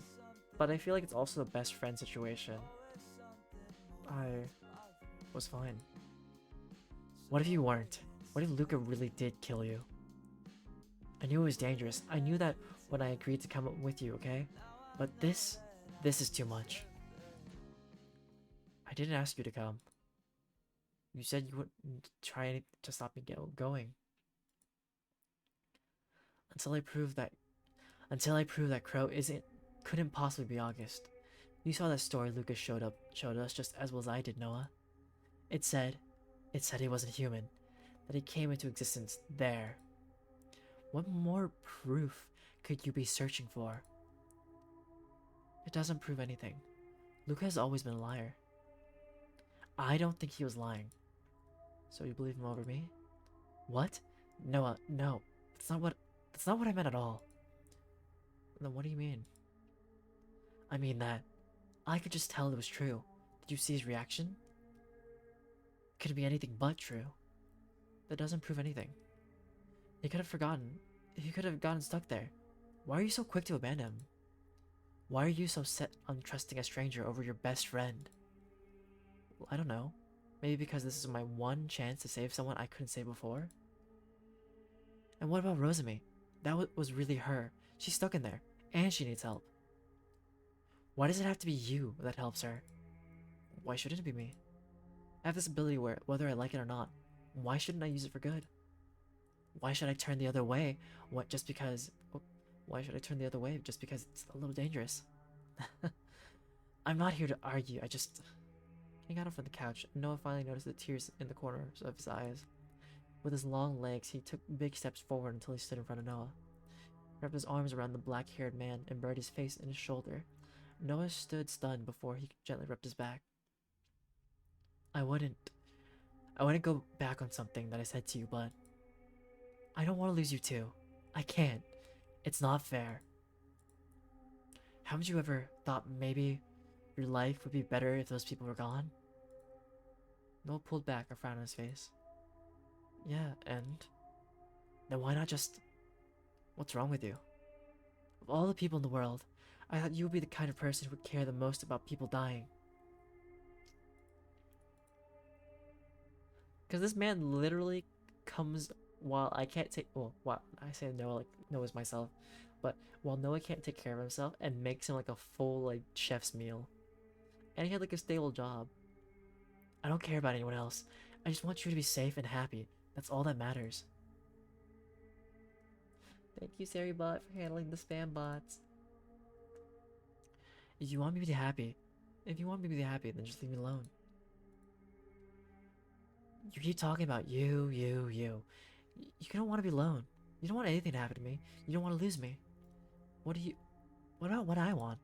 but I feel like it's also the best friend situation. I was fine. What if you weren't? What if Luca really did kill you? I knew it was dangerous. I knew that when I agreed to come up with you, okay? But this is too much. I didn't ask you to come. You said you wouldn't try to stop me going. Until I proved that Crow couldn't possibly be August. You saw that story Lucas showed us just as well as I did, Noah. It said he wasn't human, that he came into existence there. What more proof could you be searching for? It doesn't prove anything. Luca has always been a liar. I don't think he was lying. So you believe him over me? What? Noah, no. That's not what I meant at all. Then what do you mean? I mean that I could just tell it was true. Did you see his reaction? Could be anything but true. That doesn't prove anything. He could have forgotten. He could have gotten stuck there. Why are you so quick to abandon him? Why are you so set on trusting a stranger over your best friend? Well, I don't know. Maybe because this is my one chance to save someone I couldn't save before? And what about Rosemi? That was really her. She's stuck in there, and she needs help. Why does it have to be you that helps her? Why shouldn't it be me? I have this ability where, whether I like it or not, why shouldn't I use it for good? Why should I turn the other way? Why should I turn the other way just because it's a little dangerous? I'm not here to argue, I just... He got up from the couch, and Noah finally noticed the tears in the corners of his eyes. With his long legs, he took big steps forward until he stood in front of Noah. He wrapped his arms around the black-haired man and buried his face in his shoulder. Noah stood stunned before he gently rubbed his back. I wouldn't go back on something that I said to you, but I don't want to lose you too. I can't. It's not fair. Haven't you ever thought maybe your life would be better if those people were gone? Noah pulled back, a frown on his face. Yeah, and? Then why not just... What's wrong with you? Of all the people in the world, I thought you would be the kind of person who would care the most about people dying. Because this man literally comes while I can't take... Well, while I say Noah, like, Noah's myself. But while Noah can't take care of himself and makes him like a full, like, chef's meal. And he had like a stable job. I don't care about anyone else. I just want you to be safe and happy. That's all that matters. Thank you, SariBot, for handling the spam bots. If you want me to be happy, then just leave me alone. You keep talking about you. You don't want to be alone. You don't want anything to happen to me. You don't want to lose me. What about what I want?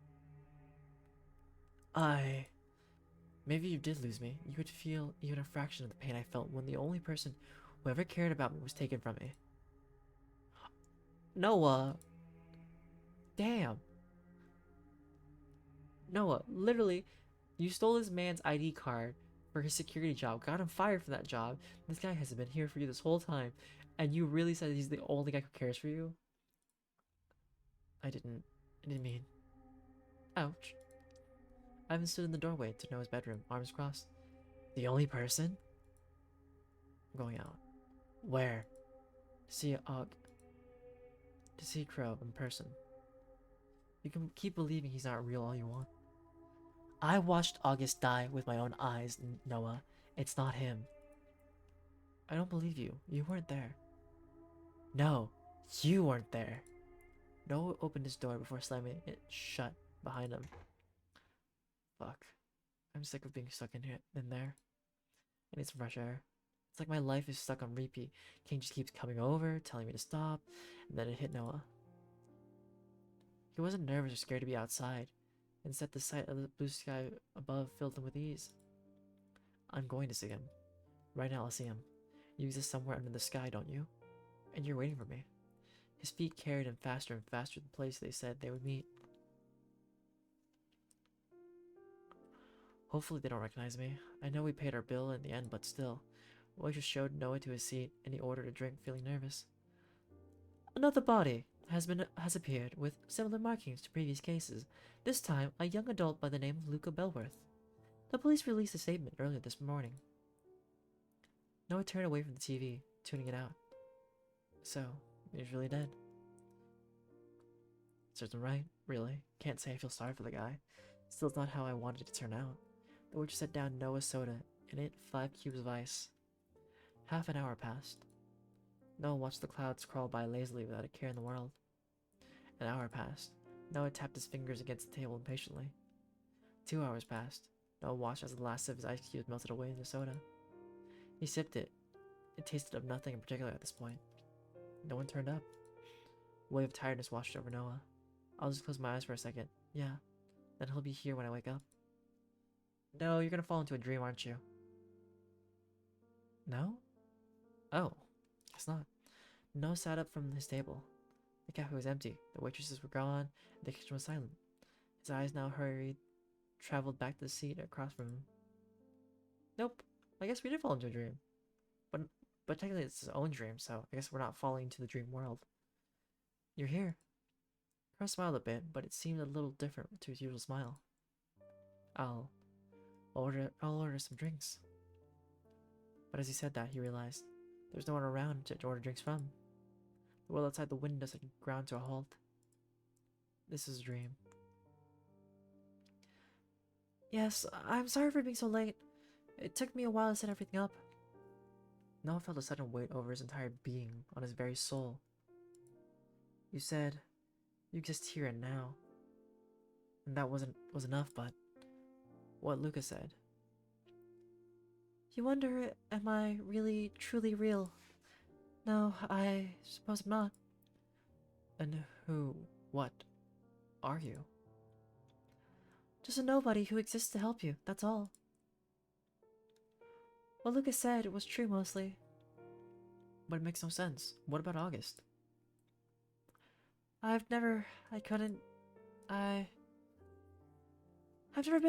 Maybe you did lose me. You could feel even a fraction of the pain I felt when the only person who ever cared about me was taken from me. Noah. Damn. Noah, literally, you stole this man's ID card for his security job, got him fired for that job. This guy has been here for you this whole time, and you really said he's the only guy who cares for you? I didn't mean. Ouch. Ivan stood in the doorway to Noah's bedroom, arms crossed. The only person? I'm going out. Where? To see Crow in person. You can keep believing he's not real all you want. I watched August die with my own eyes, Noah. It's not him. I don't believe you. You weren't there. No, you weren't there. Noah opened his door before slamming it shut behind him. Fuck. I'm sick of being stuck in there. I need some fresh air. It's like my life is stuck on repeat. King just keeps coming over, telling me to stop, and then it hit Noah. He wasn't nervous or scared to be outside. Instead, the sight of the blue sky above filled him with ease. I'm going to see him. Right now, I'll see him. You exist somewhere under the sky, don't you? And you're waiting for me. His feet carried him faster and faster to the place they said they would meet. Hopefully they don't recognize me. I know we paid our bill in the end, but still. Waitress showed Noah to his seat, and he ordered a drink, feeling nervous. Another body has appeared with similar markings to previous cases. This time, a young adult by the name of Luca Belworth. The police released a statement earlier this morning. Noah turned away from the TV, tuning it out. So, he's really dead. Serves him right, really. Can't say I feel sorry for the guy. Still, it's not how I wanted it to turn out. The waitress set down Noah's soda and ate 5 cubes of ice. Half an hour passed. Noah watched the clouds crawl by lazily without a care in the world. An hour passed. Noah tapped his fingers against the table impatiently. 2 hours passed. Noah watched as the last of his ice cubes melted away in the soda. He sipped it. It tasted of nothing in particular at this point. No one turned up. A wave of tiredness washed over Noah. I'll just close my eyes for a second. Yeah. Then he'll be here when I wake up. No, you're gonna fall into a dream, aren't you? No? Oh, guess not. Noah sat up from his table. The cafe was empty. The waitresses were gone. The kitchen was silent. His eyes now traveled back to the seat across from him. Nope. I guess we did fall into a dream. But technically it's his own dream, so I guess we're not falling into the dream world. You're here. Crow smiled a bit, but it seemed a little different to his usual smile. I'll order some drinks. But as he said that, he realized there was no one around to order drinks from. The world outside the windows had ground to a halt. This is a dream. Yes, I'm sorry for being so late. It took me a while to set everything up. Noah felt a sudden weight over his entire being, on his very soul. You said you exist here and now. And that was enough, but what Lucas said. You wonder, am I really, truly real? No, I suppose I'm not. And what are you? Just a nobody who exists to help you, that's all. What Lucas said was true mostly. But it makes no sense. What about August? I've never been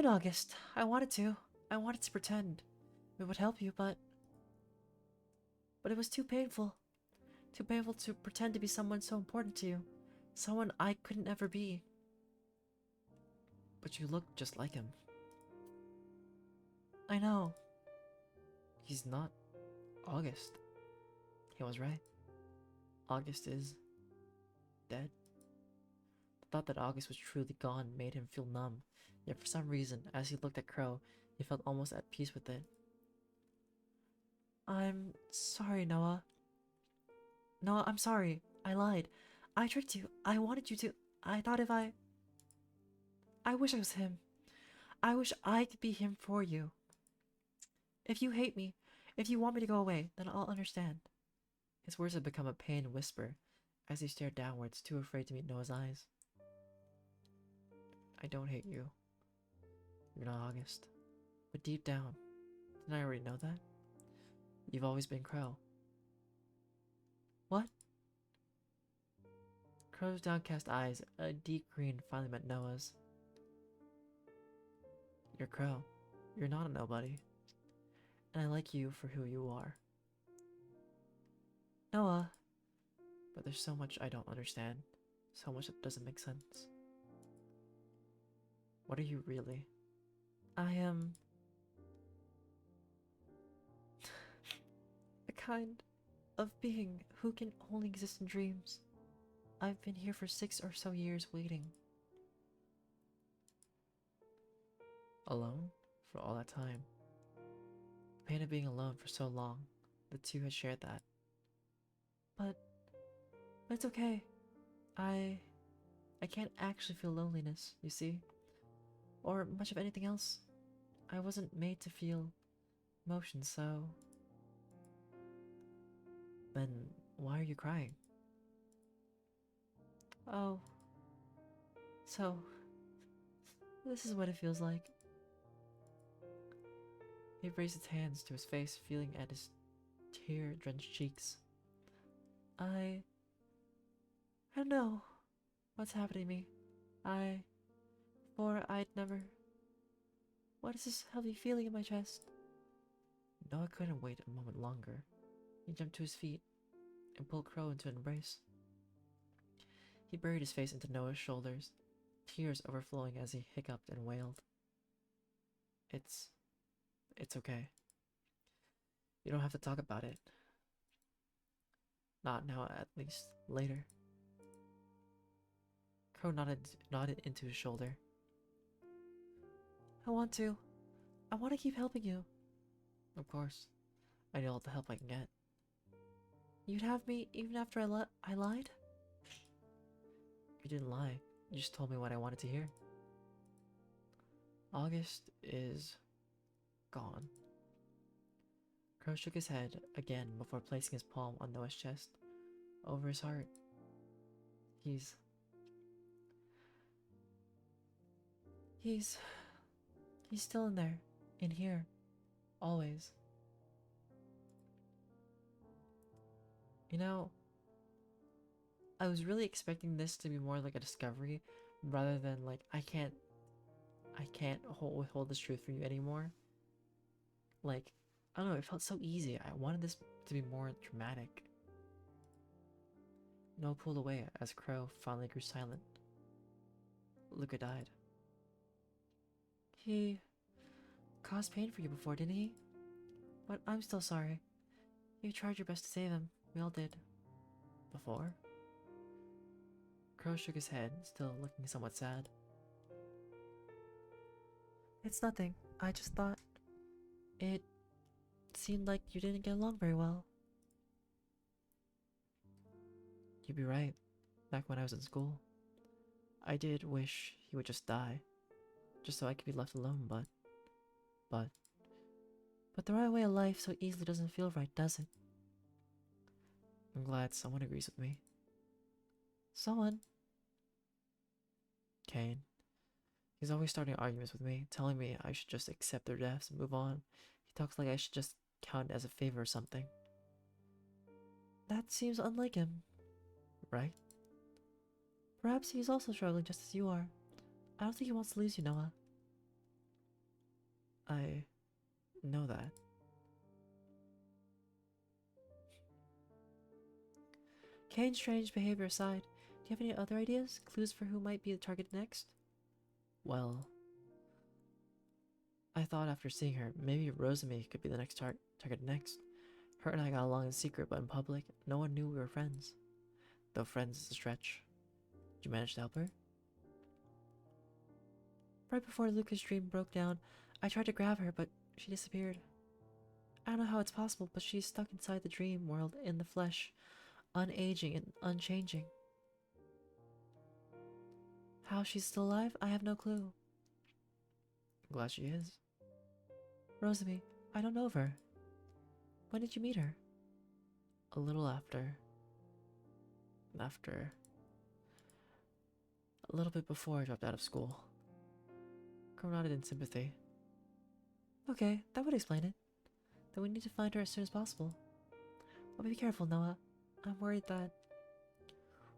August. I wanted to. I wanted to pretend it would help you, but it was too painful. Too painful to pretend to be someone so important to you. Someone I couldn't ever be. But you look just like him. I know. He's not August. He was right. August is dead. The thought that August was truly gone made him feel numb, yet for some reason, as he looked at Crow, he felt almost at peace with it. I'm sorry, Noah. Noah, I'm sorry. I lied. I tricked you. I wanted you to. I thought if I wish I was him. I wish I could be him for you. If you hate me, if you want me to go away, then I'll understand. His words had become a pained whisper as he stared downwards, too afraid to meet Noah's eyes. I don't hate you. You're not August. But deep down, didn't I already know that? You've always been Crow. What? Crow's downcast eyes, a deep green, finally met Noah's. You're Crow. You're not a nobody. And I like you for who you are. Noah. But there's so much I don't understand. So much that doesn't make sense. What are you really? I am a kind of being who can only exist in dreams. I've been here for 6 or so years waiting. Alone? For all that time. The pain of being alone for so long. The two had shared that. But it's okay. I can't actually feel loneliness, you see? Or much of anything else. I wasn't made to feel emotions, so... Then why are you crying? Oh. So... this is what it feels like. He raised his hands to his face, feeling at his tear-drenched cheeks. I don't know what's happening to me. Before I'd never... What is this heavy feeling in my chest? Noah couldn't wait a moment longer. He jumped to his feet and pulled Crow into an embrace. He buried his face into Noah's shoulders, tears overflowing as he hiccuped and wailed. It's okay. You don't have to talk about it. Not now, at least. Later. Crow nodded into his shoulder. I want to keep helping you. Of course. I need all the help I can get. You'd have me even after I lied? You didn't lie. You just told me what I wanted to hear. August is gone. Crow shook his head again before placing his palm on Noah's chest, over his heart. He's still in there. In here. Always. You know, I was really expecting this to be more like a discovery rather than like I can't withhold this truth from you anymore. Like, I don't know, it felt so easy. I wanted this to be more dramatic. Noah pulled away as Crow finally grew silent. Luca died. He caused pain for you before, didn't he? But I'm still sorry. You tried your best to save him. We all did. Before? Crow shook his head, still looking somewhat sad. It's nothing. I just thought... It seemed like you didn't get along very well. You'd be right. Back when I was in school, I did wish he would just die. Just so I could be left alone, but the right way of life so easily doesn't feel right, does it? I'm glad someone agrees with me. Someone? Kane. He's always starting arguments with me, telling me I should just accept their deaths and move on. He talks like I should just count it as a favor or something. That seems unlike him. Right? Perhaps he's also struggling just as you are. I don't think he wants to lose you, Noah. I know that. Kane's strange behavior aside, do you have any other ideas? Clues for who might be the target next? Well, I thought after seeing her, maybe Rosamie could be the next target next. Her and I got along in secret, but in public, no one knew we were friends. Though friends is a stretch. Did you manage to help her? Right before Luca's dream broke down, I tried to grab her, but she disappeared. I don't know how it's possible, but she's stuck inside the dream world in the flesh, unaging and unchanging. How she's still alive, I have no clue. I'm glad she is. Rosamie, I don't know of her. When did you meet her? A little after. A little bit before I dropped out of school. Crow nodded in sympathy. Okay, that would explain it. Then we need to find her as soon as possible. But be careful, Noah. I'm worried that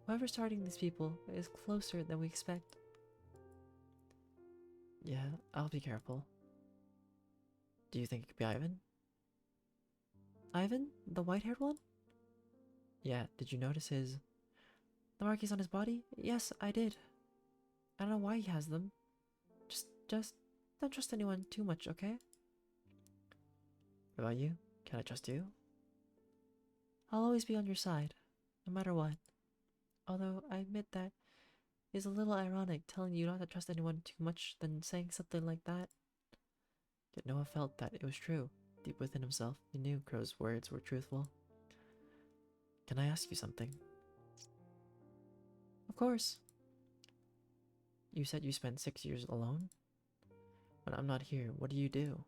whoever's starting these people is closer than we expect. Yeah, I'll be careful. Do you think it could be Ivan? Ivan? The white-haired one? Yeah, did you notice his... The markings on his body? Yes, I did. I don't know why he has them. Just don't trust anyone too much, okay? What about you? Can I trust you? I'll always be on your side, no matter what. Although I admit that it's a little ironic telling you not to trust anyone too much than saying something like that. Yet Noah felt that it was true. Deep within himself, he knew Crow's words were truthful. Can I ask you something? Of course. You said you spent 6 years alone? When I'm not here, what do you do?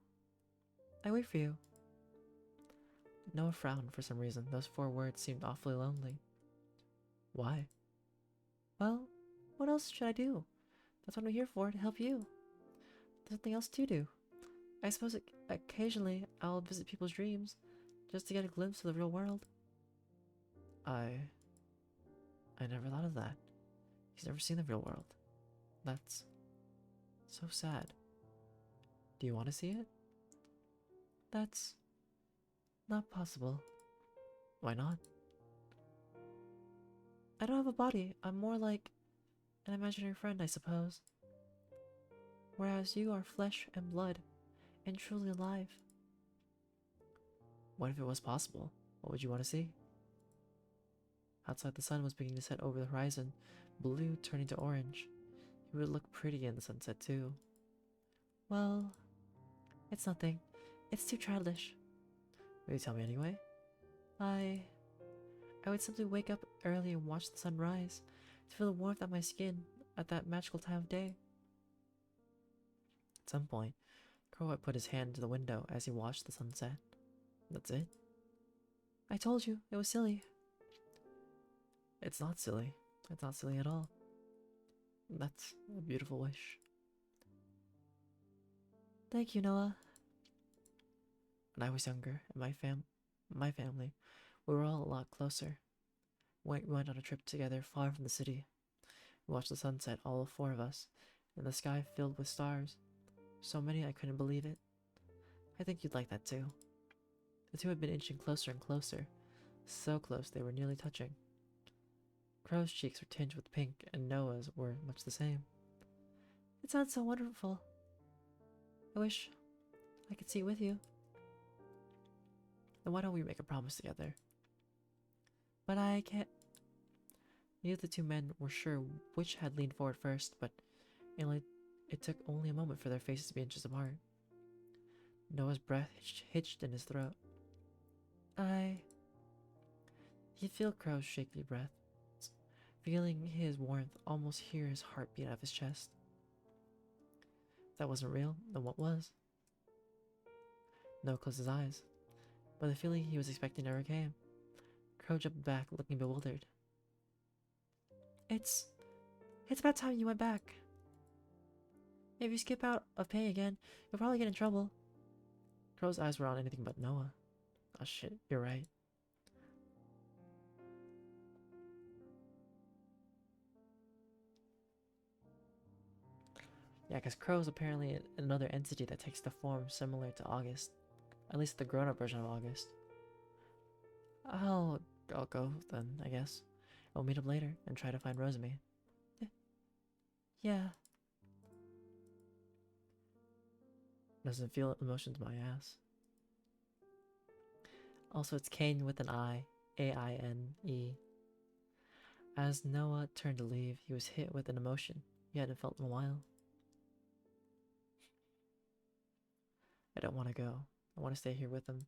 I wait for you. Noah frowned for some reason. Those 4 words seemed awfully lonely. Why? Well, what else should I do? That's what I'm here for, to help you. There's nothing else to do. I suppose occasionally I'll visit people's dreams, just to get a glimpse of the real world. I never thought of that. He's never seen the real world. That's so sad. Do you want to see it? That's not possible. Why not? I don't have a body. I'm more like an imaginary friend, I suppose. Whereas you are flesh and blood, and truly alive. What if it was possible? What would you want to see? Outside, the sun was beginning to set over the horizon, blue turning to orange. It would look pretty in the sunset, too. Well, it's nothing. It's too childish. Will you tell me anyway? I would simply wake up early and watch the sun rise, to feel the warmth on my skin at that magical time of day. At some point, Crow put his hand to the window as he watched the sunset. That's it? I told you, it was silly. It's not silly. It's not silly at all. That's a beautiful wish. Thank you, Noah. When I was younger, and my family, we were all a lot closer. We went on a trip together far from the city. We watched the sunset, all 4 of us, and the sky filled with stars. So many I couldn't believe it. I think you'd like that too. The 2 had been inching closer and closer, so close they were nearly touching. Crow's cheeks were tinged with pink, and Noah's were much the same. It sounds so wonderful. I wish I could see it with you. Then why don't we make a promise together? But I can't. Neither of the 2 men were sure which had leaned forward first, but it took only a moment for their faces to be inches apart. Noah's breath hitched in his throat. He'd feel Crow's shaky breath, feeling his warmth, almost hear his heart beat out of his chest. If that wasn't real, then what was? Noah closed his eyes, but the feeling he was expecting never came. Crow jumped back, looking bewildered. It's about time you went back. If you skip out of pay again, you'll probably get in trouble. Crow's eyes were on anything but Noah. Oh shit, you're right. Yeah, because Crow's apparently another entity that takes the form similar to August. At least the grown-up version of August. I'll go then, I guess. I'll meet up later and try to find Rosamie. Yeah. Doesn't feel emotions my ass. Also, it's Kane with an I. A-I-N-E. As Noah turned to leave, he was hit with an emotion he hadn't felt in a while. I don't want to go. I want to stay here with him.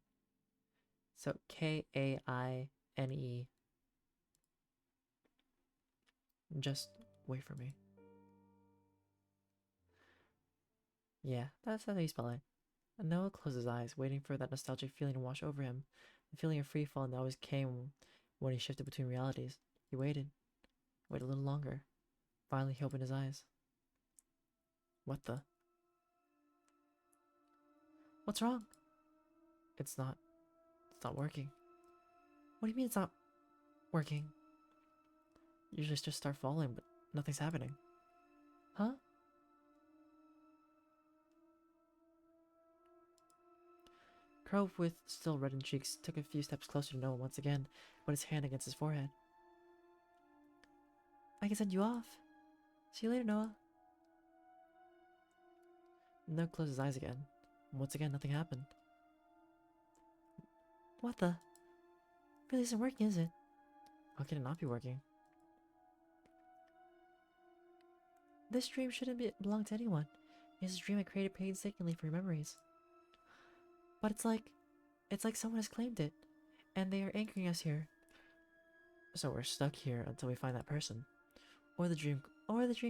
So, K-A-I-N-E. Just wait for me. Yeah, that's how you spell it. And Noah closed his eyes, waiting for that nostalgic feeling to wash over him. The feeling of free fall that always came when he shifted between realities. He waited a little longer. Finally, he opened his eyes. What the? What's wrong? It's not working. What do you mean it's not working? Usually just start falling, but nothing's happening. Huh? Crow, with still reddened cheeks, took a few steps closer to Noah once again, put his hand against his forehead. I can send you off. See you later, Noah. Noah closed his eyes again. Once again, nothing happened. What the? Really isn't working, is it? How can it not be working? This dream shouldn't belong to anyone. It's a dream I created painstakingly for your memories. But it's like someone has claimed it, and they are anchoring us here. So we're stuck here until we find that person. Or the dream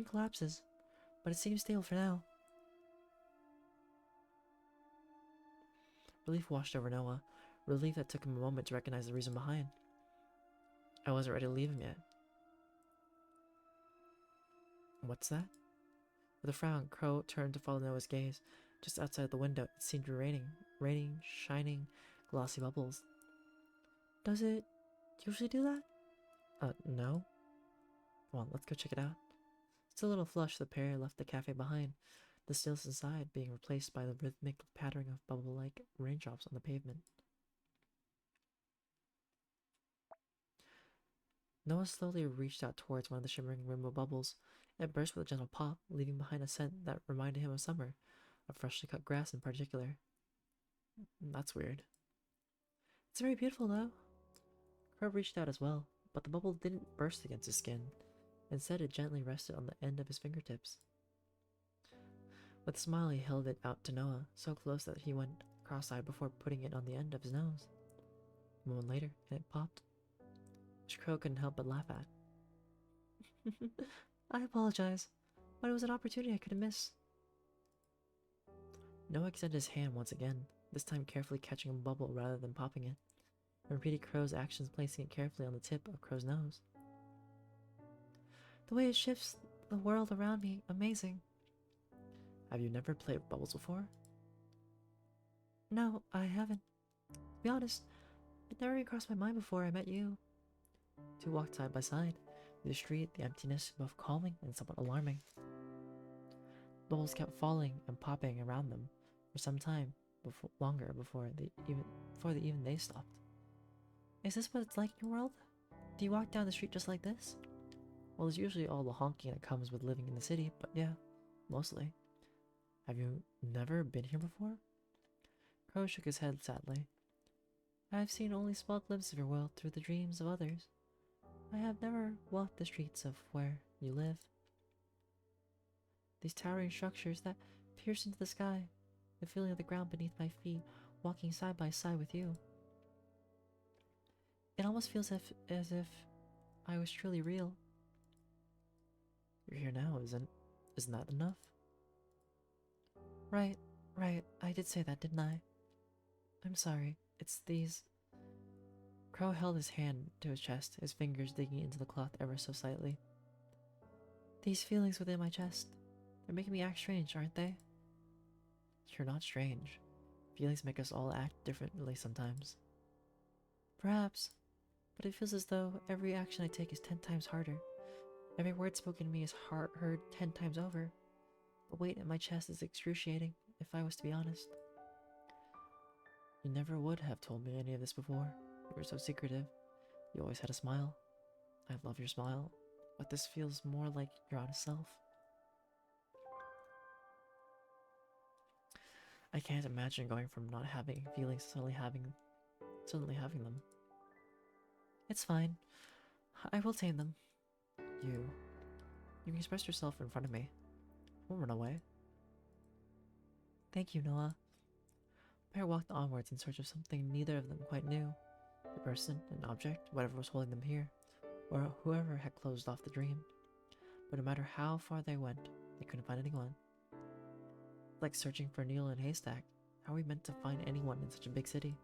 collapses. But it seems stable for now. Relief washed over Noah. Relief that took him a moment to recognize the reason behind. I wasn't ready to leave him yet. What's that? With a frown, Crow turned to follow Noah's gaze. Just outside the window, it seemed to be raining shining, glossy bubbles. Does it usually do that? No. Come on, let's go check it out. Still a little flushed, the pair left the cafe behind, the stillness inside being replaced by the rhythmic pattering of bubble-like raindrops on the pavement. Noah slowly reached out towards one of the shimmering rainbow bubbles. It burst with a gentle pop, leaving behind a scent that reminded him of summer, of freshly cut grass in particular. That's weird. It's very beautiful, though. Crow reached out as well, but the bubble didn't burst against his skin. Instead, it gently rested on the end of his fingertips. With a smile, he held it out to Noah, so close that he went cross-eyed before putting it on the end of his nose. A moment later, and it popped, which Crow couldn't help but laugh at. I apologize, but it was an opportunity I couldn't miss. Noah extended his hand once again, this time carefully catching a bubble rather than popping it, and repeated Crow's actions, placing it carefully on the tip of Crow's nose. The way it shifts the world around me, amazing. Have you never played with bubbles before? No, I haven't. To be honest, it never even crossed my mind before I met you. Two walked side by side. Through the street, the emptiness both calming and somewhat alarming. Bubbles kept falling and popping around them for some time longer before even they stopped. Is this what it's like in your world? Do you walk down the street just like this? Well, there's usually all the honking that comes with living in the city, but yeah, mostly. Have you never been here before? Crow shook his head sadly. I've seen only small glimpses of your world through the dreams of others. I have never walked the streets of where you live. These towering structures that pierce into the sky, the feeling of the ground beneath my feet, walking side by side with you. It almost feels as if I was truly real. You're here now, isn't that enough? Right, I did say that, didn't I? I'm sorry, it's these... Crow held his hand to his chest, his fingers digging into the cloth ever so slightly. These feelings within my chest, they're making me act strange, aren't they? You're not strange. Feelings make us all act differently sometimes. Perhaps, but it feels as though every action I take is 10 times harder. Every word spoken to me is heard 10 times over. The weight in my chest is excruciating, if I was to be honest. You never would have told me any of this before. You were so secretive. You always had a smile. I love your smile, but this feels more like your honest self. I can't imagine going from not having feelings to suddenly having them. It's fine. I will tame them. You can express yourself in front of me. Don't run away. Thank you, Noah. The pair walked onwards in search of something neither of them quite knew. The person, an object, whatever was holding them here, or whoever had closed off the dream. But no matter how far they went, they couldn't find anyone. Like searching for a needle in a haystack. How are we meant to find anyone in such a big city?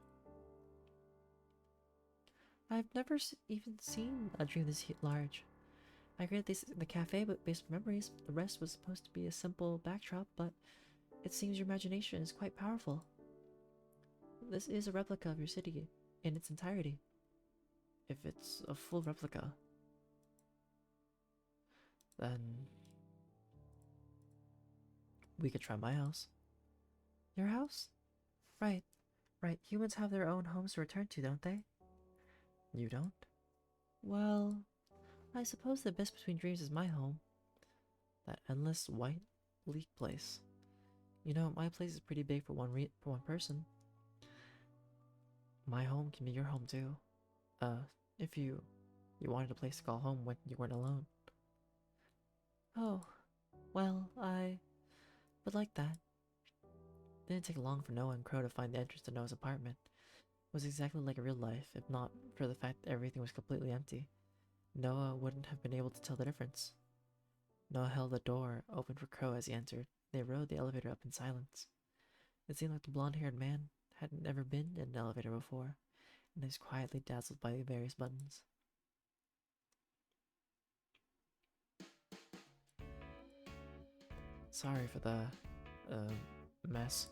I've never even seen a dream this large. I created the cafe based on memories. The rest was supposed to be a simple backdrop, but it seems your imagination is quite powerful. This is a replica of your city in its entirety. If it's a full replica, then we could try my house. Your house? Right. Humans have their own homes to return to, don't they? You don't? Well, I suppose the Abyss Between Dreams is my home. That endless, white, bleak place. You know, my place is pretty big for one person. My home can be your home too. If you wanted a place to call home when you weren't alone. Oh, well, I would like that. Didn't take long for Noah and Crow to find the entrance to Noah's apartment. It was exactly like real life, if not for the fact that everything was completely empty. Noah wouldn't have been able to tell the difference. Noah held the door open for Crow as he entered. They rode the elevator up in silence. It seemed like the blonde-haired man hadn't ever been in an elevator before, and he was quietly dazzled by the various buttons. Sorry for the, mess.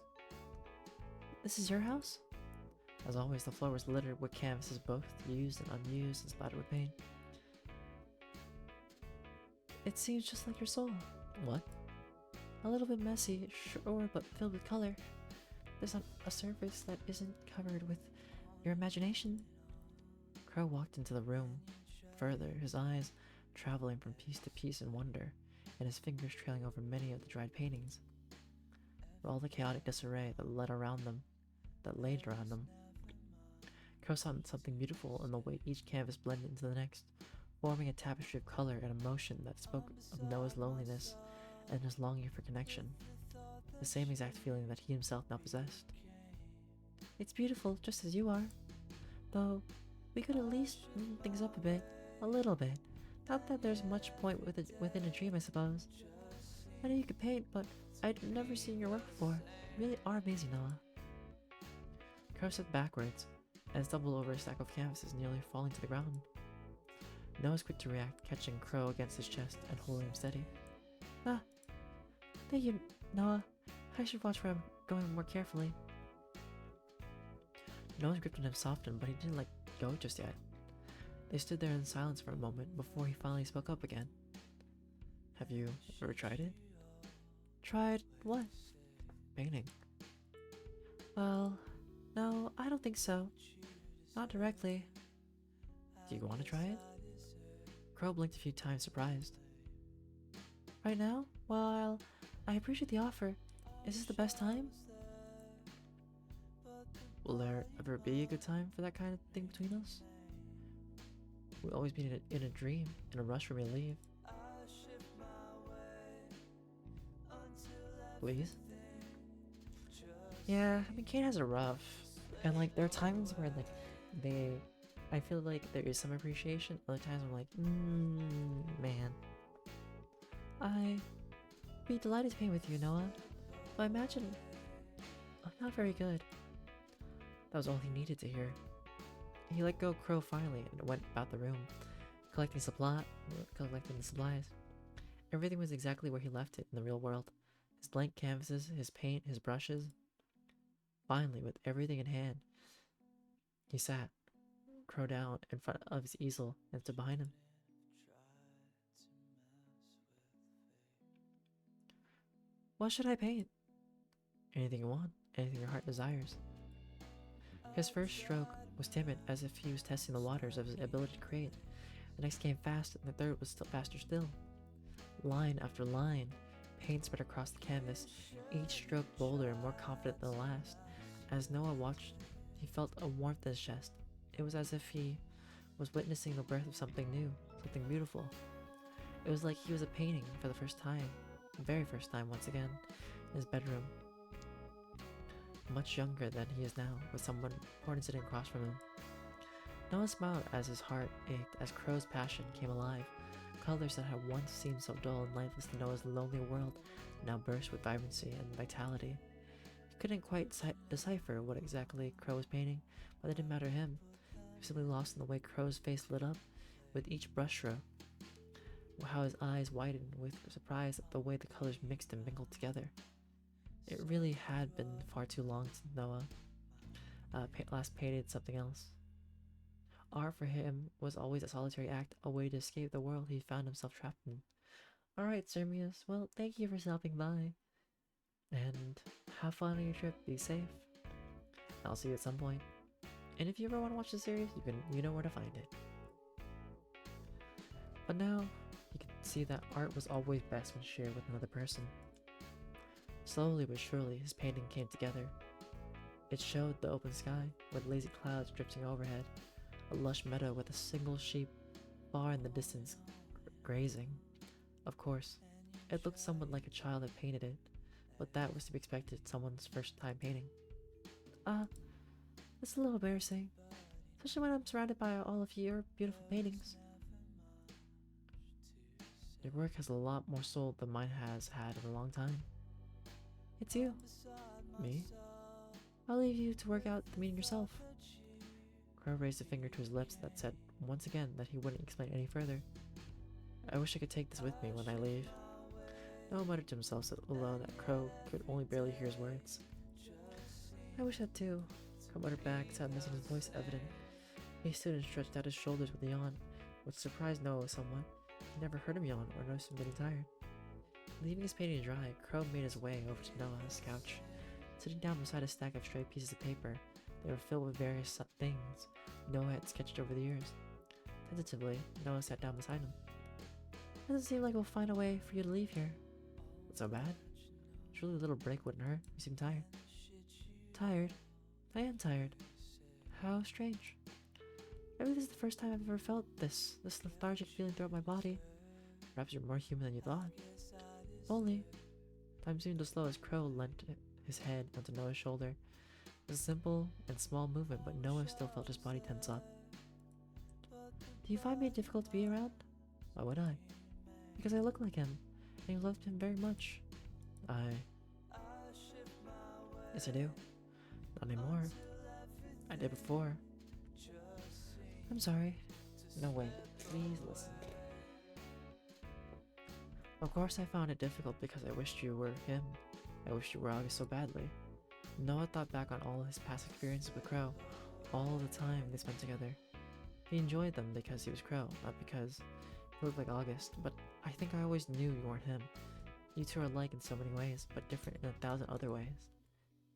This is your house? As always, the floor was littered with canvases, both used and unused, and splattered with paint. It seems just like your soul. What? A little bit messy, sure, but filled with color. There's a surface that isn't covered with your imagination. Crow walked into the room further, his eyes traveling from piece to piece in wonder, and his fingers trailing over many of the dried paintings. For all the chaotic disarray that laid around them, Crow saw something beautiful in the way each canvas blended into the next, forming a tapestry of color and emotion that spoke of Noah's loneliness and his longing for connection, the same exact feeling that he himself now possessed. It's beautiful, just as you are. Though, we could at least clean things up a little bit. Not that there's much point within a dream, I suppose. I know you could paint, but I'd never seen your work before. You really are amazing, Noah. Crow stepped backwards and stumbled over a stack of canvases, nearly falling to the ground. Noah was quick to react, catching Crow against his chest and holding him steady. Ah, thank you, Noah. I should watch where I'm going more carefully. Noah's grip on him softened, but he didn't let go just yet. They stood there in silence for a moment before he finally spoke up again. Have you ever tried it? Tried what? Painting. Well, no, I don't think so. Not directly. Do you want to try it? Crow blinked a few times, surprised. Right now? Well, I appreciate the offer. Is this the best time? Will there ever be a good time for that kind of thing between us? We always be in a dream, in a rush when we leave. Please? Yeah, I mean, Kate has it rough. And, like, there are times where, like, I feel like there is some appreciation. Other times I'm like, man. I'd be delighted to paint with you, Noah. But I imagine I'm not very good. That was all he needed to hear. He let go of Crow finally and went about the room, collecting the supplies. Everything was exactly where he left it in the real world. His blank canvases, his paint, his brushes. Finally, with everything in hand, he sat, Crow down in front of his easel, and stood behind him. What should I paint? Anything you want, anything your heart desires. His first stroke was timid, as if he was testing the waters of his ability to create. The next came fast, and the third was still faster still. Line after line, paint spread across the canvas, each stroke bolder and more confident than the last. As Noah watched, he felt a warmth in his chest. It was as if he was witnessing the birth of something new, something beautiful. It was like he was painting for the first time, the very first time once again, in his bedroom. Much younger than he is now, with someone important sitting across from him. Noah smiled as his heart ached as Crow's passion came alive. Colors that had once seemed so dull and lifeless to Noah's lonely world now burst with vibrancy and vitality. He couldn't quite decipher what exactly Crow was painting, but it didn't matter to him. He was simply lost in the way Crow's face lit up with each brushstroke, how his eyes widened with surprise at the way the colors mixed and mingled together. It really had been far too long since Noah last painted something else. Art for him was always a solitary act, a way to escape the world he found himself trapped in. Alright, Sermius, well, thank you for stopping by. And have fun on your trip, be safe. I'll see you at some point. And if you ever want to watch the series, you know where to find it. But now, you can see that art was always best when shared with another person. Slowly but surely, his painting came together. It showed the open sky, with lazy clouds drifting overhead, a lush meadow with a single sheep far in the distance grazing. Of course, it looked somewhat like a child had painted it, but that was to be expected someone's first time painting. It's a little embarrassing, especially when I'm surrounded by all of your beautiful paintings. Your work has a lot more soul than mine has had in a long time. It's you. Me? I'll leave you to work out the meeting yourself. Crow raised a finger to his lips that said once again that he wouldn't explain any further. I wish I could take this with me when I leave. Noah muttered to himself so low that Crow could only barely hear his words. I wish that too. Crow muttered back, sadness in his voice evident. He stood and stretched out his shoulders with a yawn, which surprised Noah somewhat. He never heard him yawn or noticed him getting tired. Leaving his painting to dry, Crow made his way over to Noah's couch. Sitting down beside a stack of stray pieces of paper, they were filled with various things Noah had sketched over the years. Tentatively, Noah sat down beside him. Doesn't seem like we'll find a way for you to leave here. What's so bad? Surely a little break wouldn't hurt. You seem tired. Tired? I am tired. How strange. Maybe this is the first time I've ever felt this lethargic feeling throughout my body. Perhaps you're more human than you thought. Only. Time seemed to slow as Crow leant his head onto Noah's shoulder. It was a simple and small movement, but Noah still felt his body tense up. Do you find me difficult to be around? Why would I? Because I look like him, and you loved him very much. Yes, I do. Not anymore. I did before. I'm sorry. No, wait. Please listen. Of course I found it difficult because I wished you were him. I wished you were August so badly. Noah thought back on all his past experiences with Crow, all the time they spent together. He enjoyed them because he was Crow, not because he looked like August, but I think I always knew you weren't him. You two are alike in so many ways, but different in 1,000 other ways.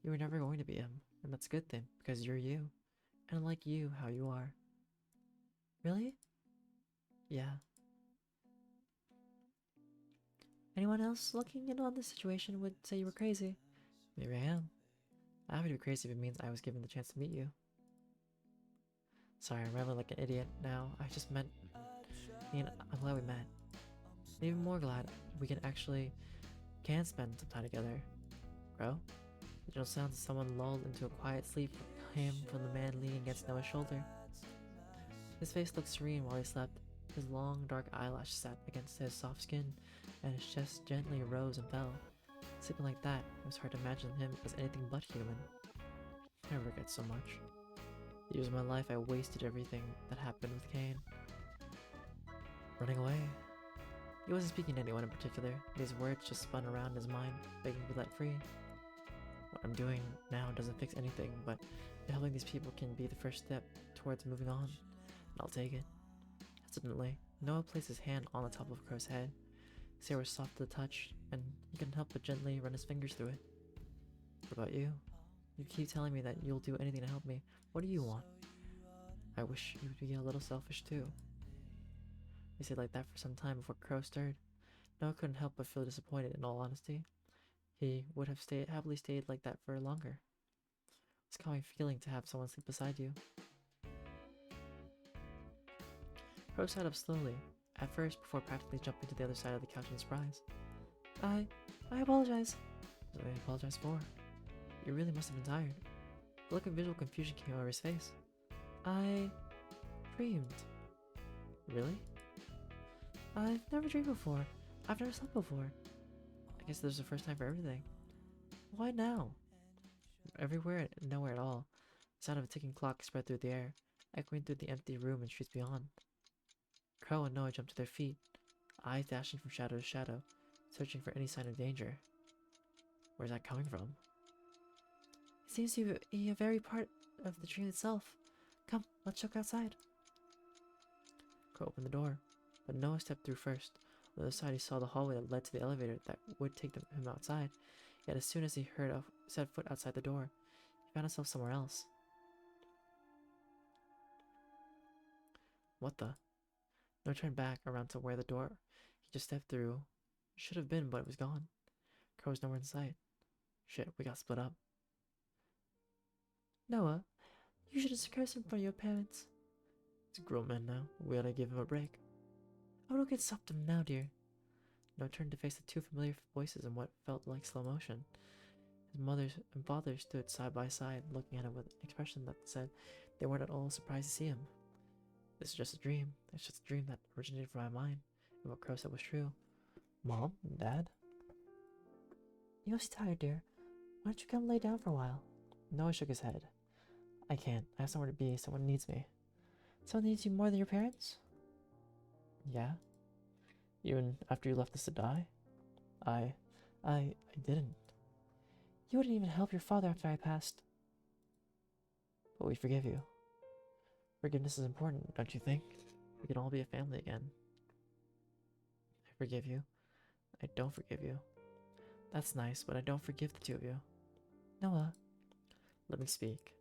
You were never going to be him, and that's a good thing, because you're you, and I like you how you are. Really? Yeah. Anyone else looking in on this situation would say you were crazy. Maybe I am. I'm happy to be crazy if it means I was given the chance to meet you. Sorry, I'm rambling like an idiot now. I just meant, I'm glad we met. I'm even more glad we can spend some time together. Crow? The gentle sounds of someone lulled into a quiet sleep came from the man leaning against Noah's shoulder. His face looked serene while he slept. His long, dark eyelashes sat against his soft skin, and his chest gently rose and fell. Sleeping like that, it was hard to imagine him as anything but human. I regret so much. The years of my life I wasted everything that happened with Cain. Running away. He wasn't speaking to anyone in particular. These words just spun around in his mind, begging to be let free. What I'm doing now doesn't fix anything, but helping these people can be the first step towards moving on, and I'll take it. Hesitantly, Noah placed his hand on the top of Crow's head. His hair was soft to the touch, and he couldn't help but gently run his fingers through it. What about you? You keep telling me that you'll do anything to help me. What do you want? I wish you would be a little selfish too. They stayed like that for some time before Crow stirred. Noah couldn't help but feel disappointed, in all honesty. He would have happily stayed like that for longer. It's a calming feeling to have someone sleep beside you. Crow sat up slowly, at first before practically jumping to the other side of the couch in surprise. I apologize. What did I apologize for? You really must have been tired. A look of visual confusion came over his face. I dreamed. Really? I've never dreamed before. I've never slept before. I guess there's a first time for everything. Why now? Everywhere and nowhere at all. The sound of a ticking clock spread through the air, echoing through the empty room and streets beyond. Crow and Noah jumped to their feet, eyes dashing from shadow to shadow, searching for any sign of danger. Where's that coming from? It seems to be a very part of the dream itself. Come, let's check outside. Crow opened the door, but Noah stepped through first. On the other side, he saw the hallway that led to the elevator that would take him outside. Yet as soon as he set foot outside the door, he found himself somewhere else. What the? Noah turned back around to where the door he just stepped through should have been, but it was gone. Crow was nowhere in sight. Shit, we got split up. Noah, you shouldn't curse in front of your parents. He's a grown man now. We ought to give him a break. Oh, don't get soft him now, dear. Noah turned to face the two familiar voices in what felt like slow motion. His mother and father stood side by side, looking at him with an expression that said they weren't at all surprised to see him. This is just a dream. It's just a dream that originated from my mind, and what Crow said was true. Mom? Dad? You must be tired, dear. Why don't you come lay down for a while? Noah shook his head. I can't. I have somewhere to be. Someone needs me. Someone needs you more than your parents? Yeah. Even after you left us to die? I didn't. You wouldn't even help your father after I passed. But we forgive you. Forgiveness is important, don't you think? We can all be a family again. I forgive you. I don't forgive you. That's nice, but I don't forgive the two of you. Noah. Let me speak.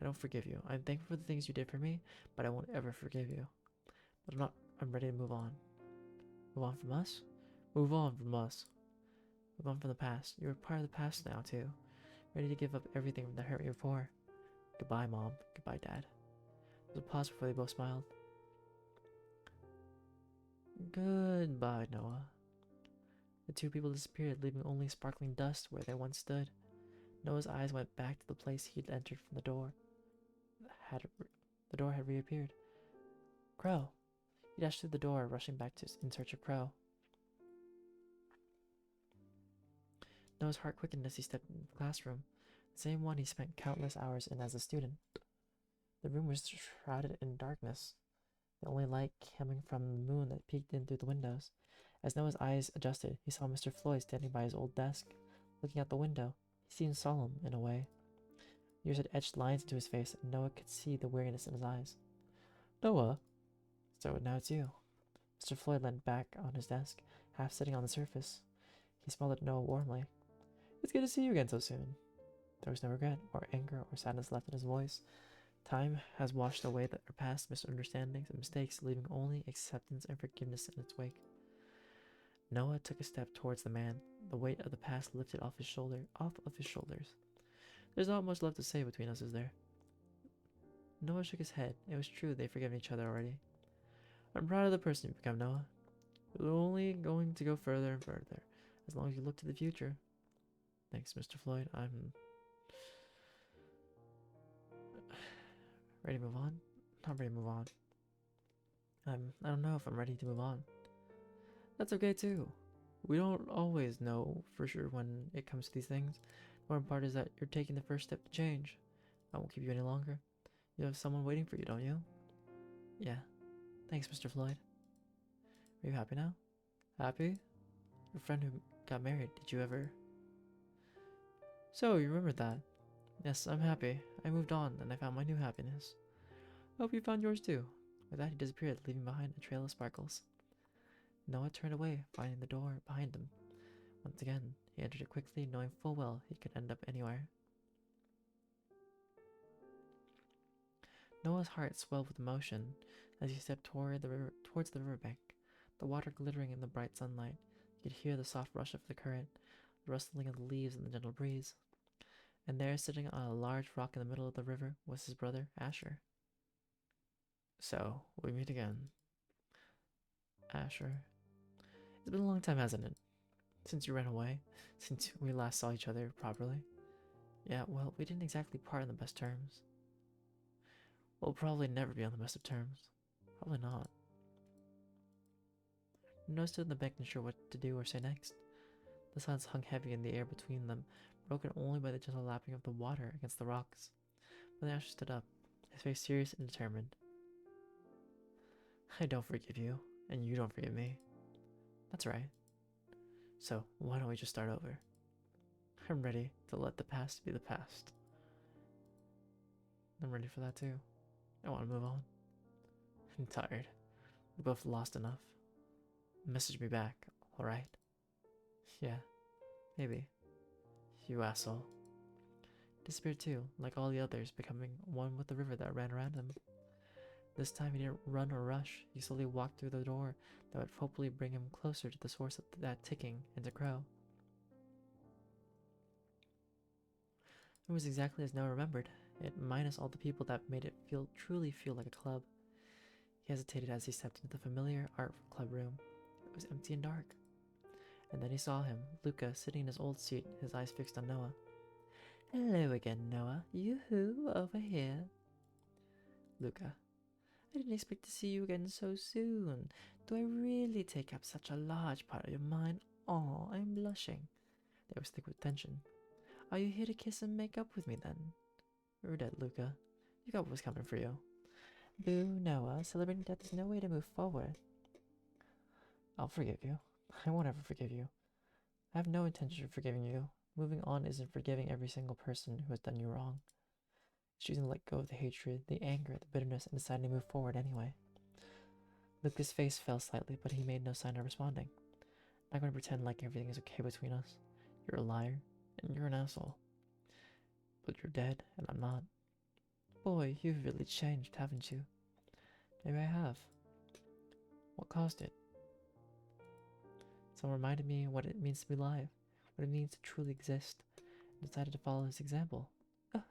I don't forgive you. I'm thankful for the things you did for me, but I won't ever forgive you. But I'm ready to move on. Move on from us? Move on from us. Move on from the past. You're part of the past now, too. Ready to give up everything that hurt you before. Goodbye, Mom. Goodbye, Dad. There was a pause before they both smiled. Goodbye, Noah. The two people disappeared, leaving only sparkling dust where they once stood. Noah's eyes went back to the place he'd entered from the door. The door had reappeared. Crow. He dashed through the door, rushing back in search of Crow. Noah's heart quickened as he stepped into the classroom, the same one he spent countless hours in as a student. The room was shrouded in darkness, the only light coming from the moon that peeked in through the windows. As Noah's eyes adjusted, he saw Mr. Floyd standing by his old desk, looking out the window. He seemed solemn, in a way. Years had etched lines into his face, and Noah could see the weariness in his eyes. Noah? So now it's you. Mr. Floyd leaned back on his desk, half sitting on the surface. He smiled at Noah warmly. It's good to see you again so soon. There was no regret, or anger, or sadness left in his voice. Time has washed away our past misunderstandings and mistakes, leaving only acceptance and forgiveness in its wake. Noah took a step towards the man, the weight of the past lifted off his shoulders. There's not much left to say between us, is there? Noah shook his head. It was true, they'd forgiven each other already. I'm proud of the person you've become, Noah. You're only going to go further and further, as long as you look to the future. Thanks, Mr. Floyd. I'm ready to move on? Not ready to move on. I don't know if I'm ready to move on. That's okay too. We don't always know for sure when it comes to these things. The important part is that you're taking the first step to change. I won't keep you any longer. You have someone waiting for you, don't you? Yeah. Thanks, Mr. Floyd. Are you happy now? Happy? Your friend who got married, did you ever... So, you remembered that? Yes, I'm happy. I moved on, and I found my new happiness. I hope you found yours too. With that, he disappeared, leaving behind a trail of sparkles. Noah turned away, finding the door behind him. Once again, he entered it quickly, knowing full well he could end up anywhere. Noah's heart swelled with emotion as he stepped towards the riverbank, the water glittering in the bright sunlight. He could hear the soft rush of the current, the rustling of the leaves in the gentle breeze. And there, sitting on a large rock in the middle of the river, was his brother, Asher. So, we meet again. Asher. It's been a long time, hasn't it? Since you ran away? Since we last saw each other properly? Yeah, well, we didn't exactly part on the best terms. We'll probably never be on the best of terms. Probably not. Noah stood on the bank, unsure what to do or say next. The silence hung heavy in the air between them, broken only by the gentle lapping of the water against the rocks. But Asher stood up, his face serious and determined. I don't forgive you, and you don't forgive me. That's right. So, why don't we just start over? I'm ready to let the past be the past. I'm ready for that too. I want to move on. I'm tired. We both lost enough. Message me back, alright? Yeah, maybe. You asshole. Disappeared too, like all the others, becoming one with the river that ran around him. This time he didn't run or rush. He slowly walked through the door that would hopefully bring him closer to the source of that ticking and to Crow. It was exactly as Noah remembered it, minus all the people that made it truly feel like a club. He hesitated as he stepped into the familiar art club room. It was empty and dark. And then he saw him, Luca, sitting in his old seat, his eyes fixed on Noah. Hello again, Noah. Yoo-hoo, over here. Luca. I didn't expect to see you again so soon. Do I really take up such a large part of your mind? Oh, I'm blushing. They was thick with tension. Are you here to kiss and make up with me then? You're dead, Luca. You got what was coming for you. Boo, Noah. Celebrating death is no way to move forward. I'll forgive you. I won't ever forgive you. I have no intention of forgiving you. Moving on isn't forgiving every single person who has done you wrong. It's choosing to let go of the hatred, the anger, the bitterness, and deciding to move forward anyway. Luca's face fell slightly, but he made no sign of responding. I'm not going to pretend like everything is okay between us. You're a liar, and you're an asshole. But you're dead, and I'm not. Boy, you've really changed, haven't you? Maybe I have. What caused it? Someone reminded me what it means to be alive, what it means to truly exist, and decided to follow his example.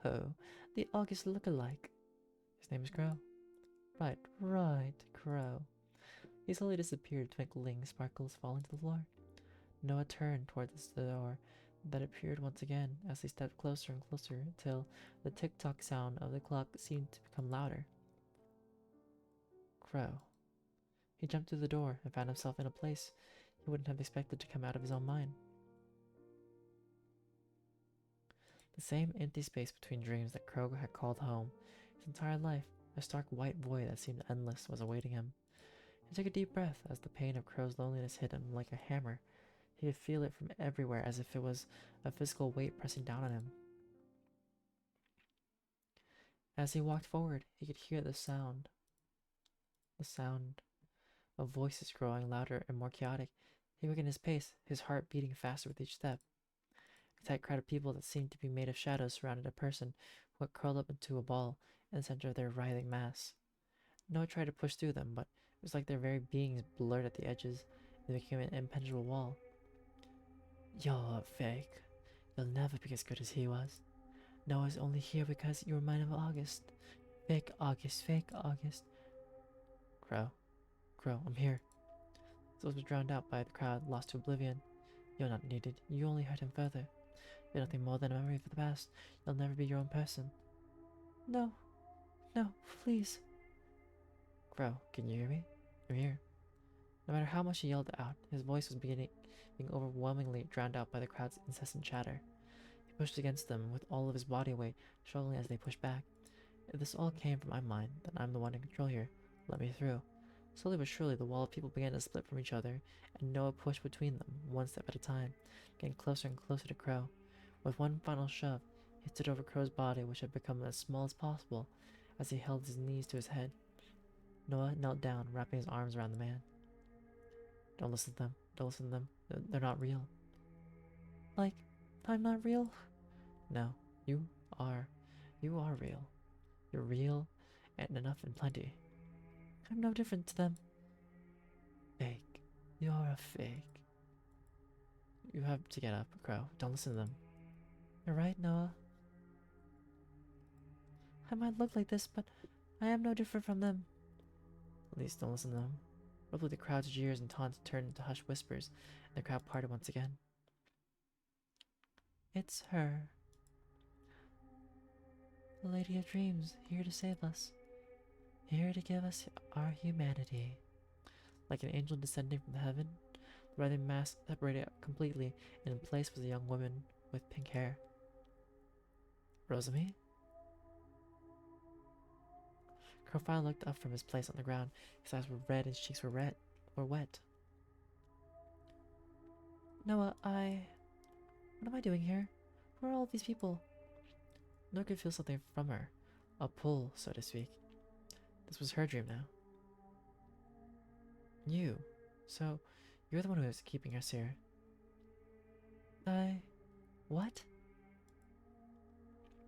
Oh, the August look-alike. His name is Crow. Right, Crow. He slowly disappeared, twinkling sparkles falling to the floor. Noah turned towards the door that appeared once again as they stepped closer and closer till the tick-tock sound of the clock seemed to become louder. Crow. He jumped through the door and found himself in a place he wouldn't have expected to come out of his own mind. The same empty space between dreams that Crow had called home. His entire life, a stark white void that seemed endless, was awaiting him. He took a deep breath as the pain of Crow's loneliness hit him like a hammer. He could feel it from everywhere as if it was a physical weight pressing down on him. As he walked forward, he could hear the sound of voices growing louder and more chaotic. He quickened his pace, his heart beating faster with each step. A tight crowd of people that seemed to be made of shadows surrounded a person who had curled up into a ball in the center of their writhing mass. Noah tried to push through them, but it was like their very beings blurred at the edges and became an impenetrable wall. You're fake. You'll never be as good as he was. Noah's only here because you remind him of August. Fake August, fake August. Crow, I'm here. Those was drowned out by the crowd, lost to oblivion. You're not needed. You only hurt him further. You're nothing more than a memory of the past. You'll never be your own person. No, please. Crow, can you hear me? I'm here. No matter how much he yelled out, his voice was being overwhelmingly drowned out by the crowd's incessant chatter. He pushed against them with all of his body weight, struggling as they pushed back. If this all came from my mind, then I'm the one in control here. Let me through. Slowly but surely, the wall of people began to split from each other, and Noah pushed between them, one step at a time, getting closer and closer to Crow. With one final shove, he stood over Crow's body, which had become as small as possible, as he held his knees to his head. Noah knelt down, wrapping his arms around the man. Don't listen to them. Don't listen to them. They're not real. Like, I'm not real? No, you are. You are real. You're real, and enough and plenty. I'm no different to them. Fake. You're a fake. You have to get up, Crow. Don't listen to them. You're right, Noah. I might look like this, but I am no different from them. At least don't listen to them. Roughly the crowd's jeers and taunts turned into hushed whispers, and the crowd parted once again. It's her. The Lady of Dreams, here to save us. Here to give us our humanity. Like an angel descending from heaven, the writhing mass separated completely, and in place was a young woman with pink hair. Rosamie? Crow finally looked up from his place on the ground. His eyes were red and his cheeks were wet. Noah, what am I doing here? Who are all these people? Noah could feel something from her. A pull, so to speak. This was her dream now. You. So, you're the one who is keeping us here. What?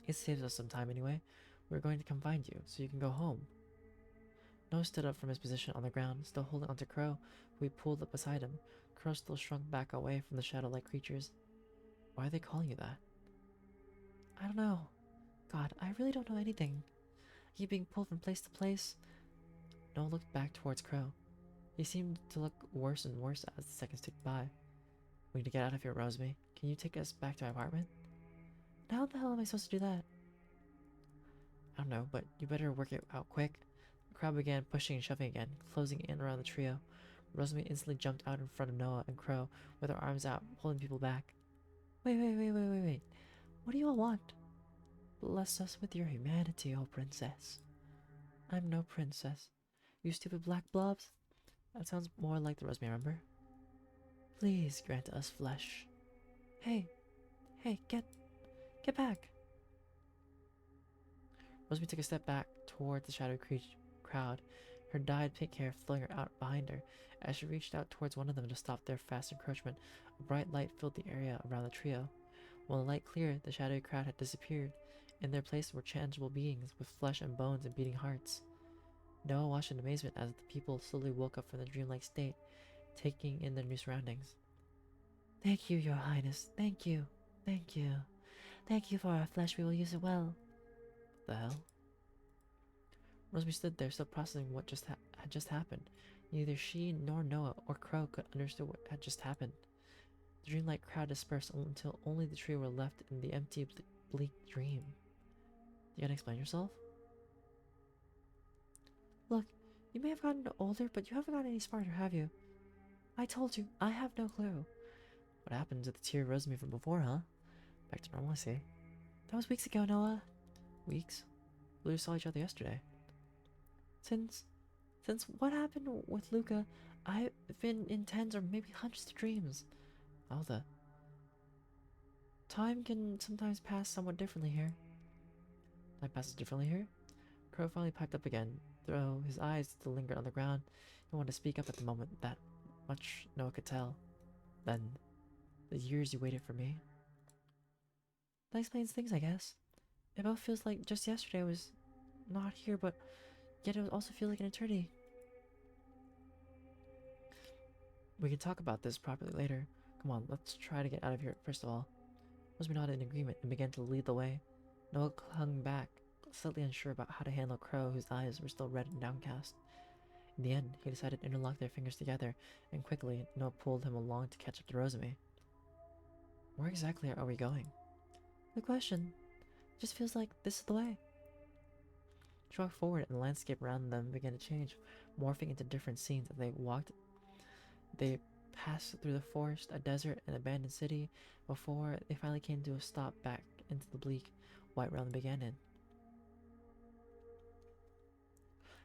It saves us some time anyway. We're going to come find you, so you can go home. Noah stood up from his position on the ground, still holding onto Crow, who he pulled up beside him. Crow still shrunk back away from the shadow-like creatures. Why are they calling you that? I don't know. God, I really don't know anything. I keep being pulled from place to place. Noah looked back towards Crow. He seemed to look worse and worse as the seconds ticked by. We need to get out of here, Rosemary. Can you take us back to my apartment? How the hell am I supposed to do that? I don't know, but you better work it out quick. The crowd began pushing and shoving again, closing in around the trio. Rosemary instantly jumped out in front of Noah and Crow with her arms out, pulling people back. Wait. What do you all want? Bless us with your humanity, oh princess. I'm no princess. You stupid black blobs. That sounds more like the Rosemary, remember? Please grant us flesh. Hey, get back. Rosemary took a step back toward the shadowy crowd, her dyed pink hair flowing her out behind her. As she reached out towards one of them to stop their fast encroachment, a bright light filled the area around the trio. When the light cleared, the shadowy crowd had disappeared. In their place were tangible beings with flesh and bones and beating hearts. Noah watched in amazement as the people slowly woke up from the dreamlike state, taking in their new surroundings. Thank you, Your Highness. Thank you. Thank you. Thank you for our flesh. We will use it well. The hell? Rosemary stood there, still processing what had just happened. Neither she nor Noah or Crow could understand what had just happened. The dreamlike crowd dispersed until only the trio were left in the empty, bleak dream. You gotta explain yourself? Look, you may have gotten older, but you haven't gotten any smarter, have you? I told you, I have no clue. What happened to the tear Rosemary from before, huh? Back to normal, I see. That was weeks ago, Noah. Weeks? We just saw each other yesterday. Since what happened with Luca, I've been in tens or maybe hundreds of dreams. Oh, the time can sometimes pass somewhat differently here. Time passes differently here? Crow finally piped up again, though his eyes still lingered on the ground. He wanted to speak up at the moment, that much Noah could tell. Then, the years you waited for me. That explains things, I guess. It both feels like just yesterday I was not here, but yet it also feels like an eternity. We can talk about this properly later. Come on, let's try to get out of here first of all. Rosemary nodded in agreement and began to lead the way. Noah hung back, slightly unsure about how to handle Crow, whose eyes were still red and downcast. In the end, he decided to interlock their fingers together, and quickly Noah pulled him along to catch up to Rosemary. Where exactly are we going? Good question. It just feels like this is the way. She walked forward, and the landscape around them began to change, morphing into different scenes as they walked. They passed through the forest, a desert, an abandoned city, before they finally came to a stop back into the bleak, white realm they began in.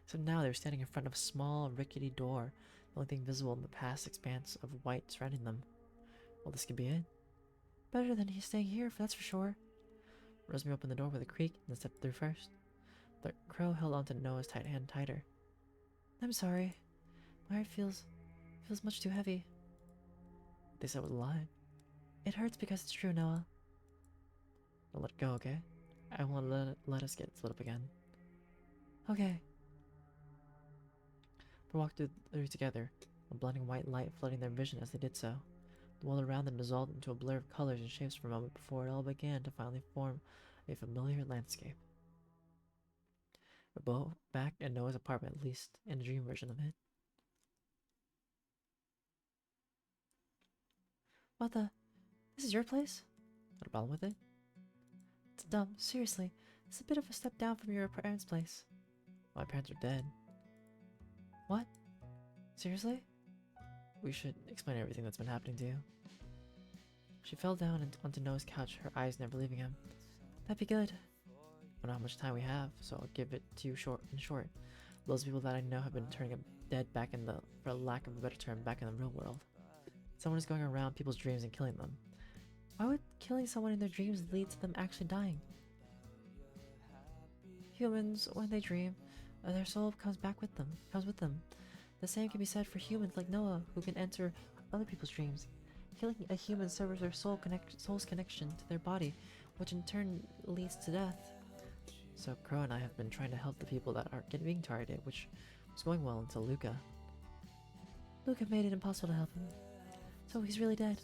So now they were standing in front of a small, rickety door, the only thing visible in the vast expanse of white surrounding them. Well, this could be it. Better than he's staying here, that's for sure. Rosemary opened the door with a creak and stepped through first. The Crow held onto Noah's tight hand tighter. I'm sorry. My heart feels much too heavy. They said it was a lie. It hurts because it's true, Noah. Don't let it go, okay? I won't let us get split up again. Okay. They walked through together, a blinding white light flooding their vision as they did so. The world around them dissolved into a blur of colors and shapes for a moment before it all began to finally form a familiar landscape. We're both back in Noah's apartment, at least in a dream version of it. What the? This is your place? Got a problem with it? It's dumb, seriously. It's a bit of a step down from your parents' place. My parents are dead. What? Seriously? We should explain everything that's been happening to you. She fell down onto Noah's couch, her eyes never leaving him. That'd be good. I don't know how much time we have, so I'll give it to you in short. Those people that I know have been turning up dead back in the, for lack of a better term, back in the real world. Someone is going around people's dreams and killing them. Why would killing someone in their dreams lead to them actually dying? Humans, when they dream, their soul comes with them. The same can be said for humans like Noah, who can enter other people's dreams. Killing a human severs their soul's connection to their body, which in turn leads to death. So Crow and I have been trying to help the people that are being targeted, which was going well until Luca. Luca made it impossible to help him. So he's really dead.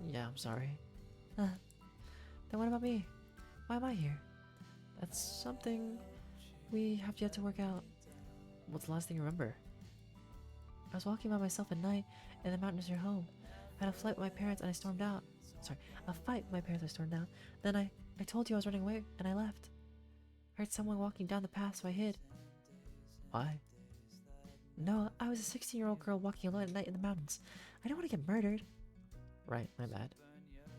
Yeah, I'm sorry. Then what about me? Why am I here? That's something we have yet to work out. What's the last thing you remember? I was walking by myself at night in the mountains near home. I had a fight with my parents and I stormed out. Sorry, a fight with my parents I stormed out. Then I told you I was running away and I left. I heard someone walking down the path, so I hid. Why? No, I was a 16-year-old girl walking alone at night in the mountains. I don't want to get murdered. Right, my bad.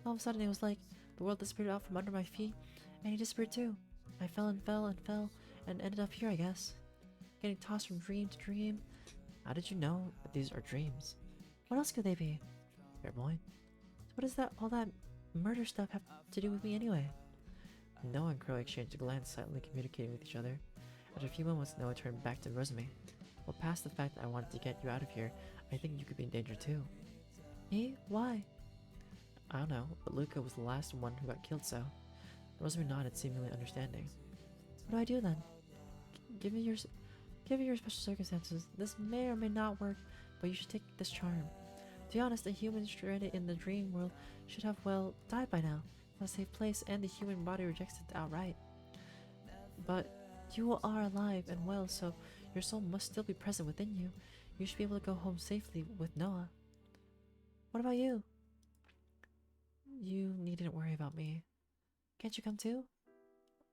All of a sudden, it was like the world disappeared out from under my feet, and he disappeared too. I fell and fell and fell, and ended up here, I guess. Getting tossed from dream to dream. How did you know that these are dreams? What else could they be? Fair point. So what does all that murder stuff have to do with me anyway? Noah and Crow exchanged a glance, silently communicating with each other. After a few moments, Noah turned back to Rosamie. Well, past the fact that I wanted to get you out of here, I think you could be in danger too. Me? Why? I don't know, but Luca was the last one who got killed, so. Rosamie nodded, seemingly understanding. What do I do then? Given your special circumstances, this may or may not work, but you should take this charm. To be honest, the human stranded in the dream world should have, well, died by now. A safe place, and the human body rejects it outright. But you are alive and well, so your soul must still be present within you. You should be able to go home safely with Noah. What about you? You needn't worry about me. Can't you come too?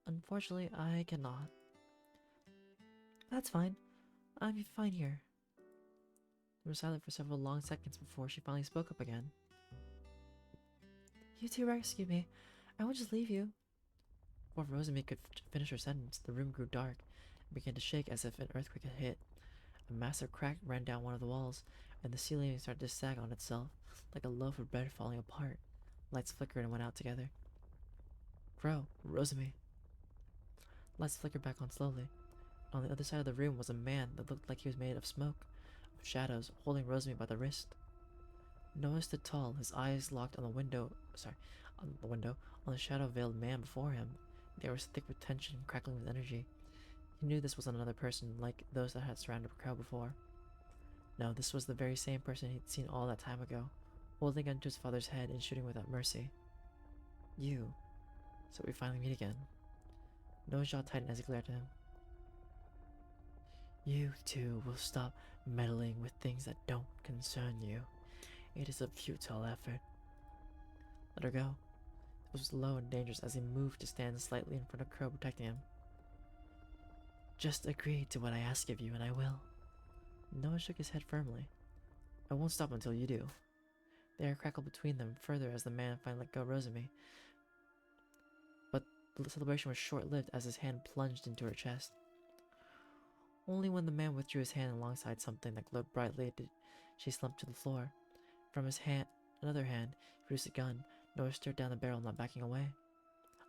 Unfortunately, I cannot. That's fine. I'll be fine here. They were silent for several long seconds before she finally spoke up again. You two rescued me. I won't just leave you. Before Rosamie could finish her sentence, the room grew dark and began to shake as if an earthquake had hit. A massive crack ran down one of the walls, and the ceiling started to sag on itself, like a loaf of bread falling apart. Lights flickered and went out together. Crow, Rosamie. Lights flickered back on slowly. On the other side of the room was a man that looked like he was made of smoke, of shadows, holding Rosamie by the wrist. Noah stood tall, his eyes locked on the shadow-veiled man before him. They were thick with tension, crackling with energy. He knew this was another person like those that had surrounded the crowd before. No, this was the very same person he'd seen all that time ago, holding onto his father's head and shooting without mercy. You. So we finally meet again. Noah's jaw tightened as he glared at him. You two will stop meddling with things that don't concern you. It is a futile effort. Let her go. It was low and dangerous as he moved to stand slightly in front of Crow, protecting him. Just agree to what I ask of you, and I will. Noah shook his head firmly. I won't stop until you do. The air crackled between them further as the man finally let go of Rosamie. But the celebration was short-lived as his hand plunged into her chest. Only when the man withdrew his hand alongside something that glowed brightly did she slump to the floor. From his hand, another hand, he produced a gun. Noah stared down the barrel, not backing away.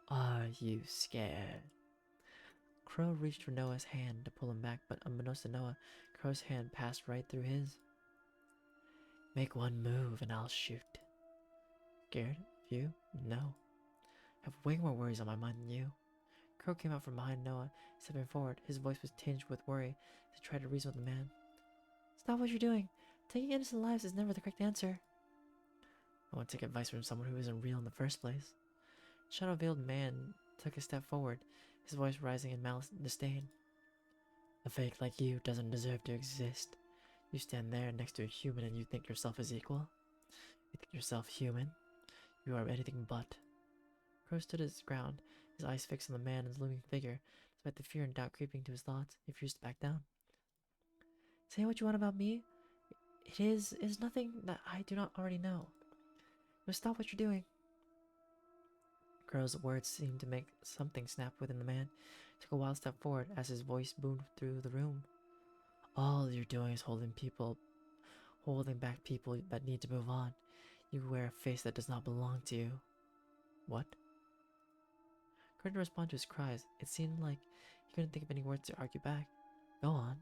Are you scared? Crow reached for Noah's hand to pull him back, but unbeknownst to Noah, Crow's hand passed right through his. Make one move and I'll shoot. Scared of you? No. I have way more worries on my mind than you. Crow came out from behind Noah, stepping forward. His voice was tinged with worry as he tried to reason with the man. Stop what you're doing. Taking innocent lives is never the correct answer. I won't take advice from someone who isn't real in the first place. The shadow-veiled man took a step forward, his voice rising in malice and disdain. A fake like you doesn't deserve to exist. You stand there next to a human and you think yourself is equal? You think yourself human? You are anything but. Crow stood his ground, his eyes fixed on the man and his looming figure. Despite the fear and doubt creeping to his thoughts, he refused to back down. Say what you want about me. It is nothing that I do not already know. But stop what you're doing. Crow's words seemed to make something snap within the man. He took a wild step forward as his voice boomed through the room. All you're doing is holding back people that need to move on. You wear a face that does not belong to you. What? Crow didn't respond to his cries. It seemed like he couldn't think of any words to argue back. Go on.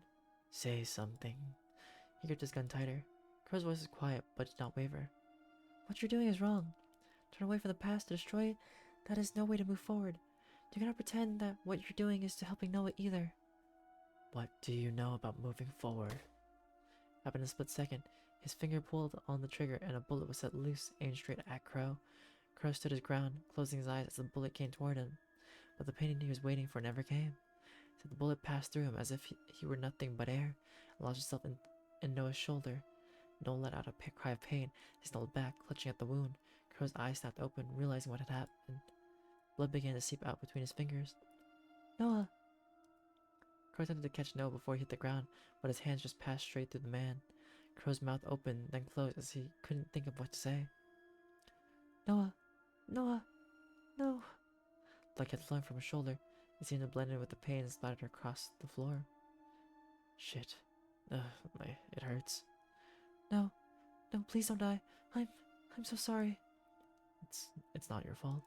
Say something. He gripped his gun tighter. Crow's voice was quiet, but did not waver. What you're doing is wrong. Turn away from the past to destroy it. That is no way to move forward. You cannot pretend that what you're doing is to helping Noah either. What do you know about moving forward? Happened in a split second. His finger pulled on the trigger and a bullet was set loose, aimed straight at Crow. Crow stood his ground, closing his eyes as the bullet came toward him. But the pain he was waiting for never came. So the bullet passed through him as if he were nothing but air, and lodged itself in Noah's shoulder. Noah let out a cry of pain. He stumbled back, clutching at the wound. Crow's eyes snapped open, realizing what had happened. Blood began to seep out between his fingers. Noah! Crow attempted to catch Noah before he hit the ground, but his hands just passed straight through the man. Crow's mouth opened, then closed as he couldn't think of what to say. Noah! Noah! No! Blood kept flowing from his shoulder. It seemed to blend in with the pain and splattered across the floor. Shit. It hurts. No. No, please don't die. I'm so sorry. It's not your fault.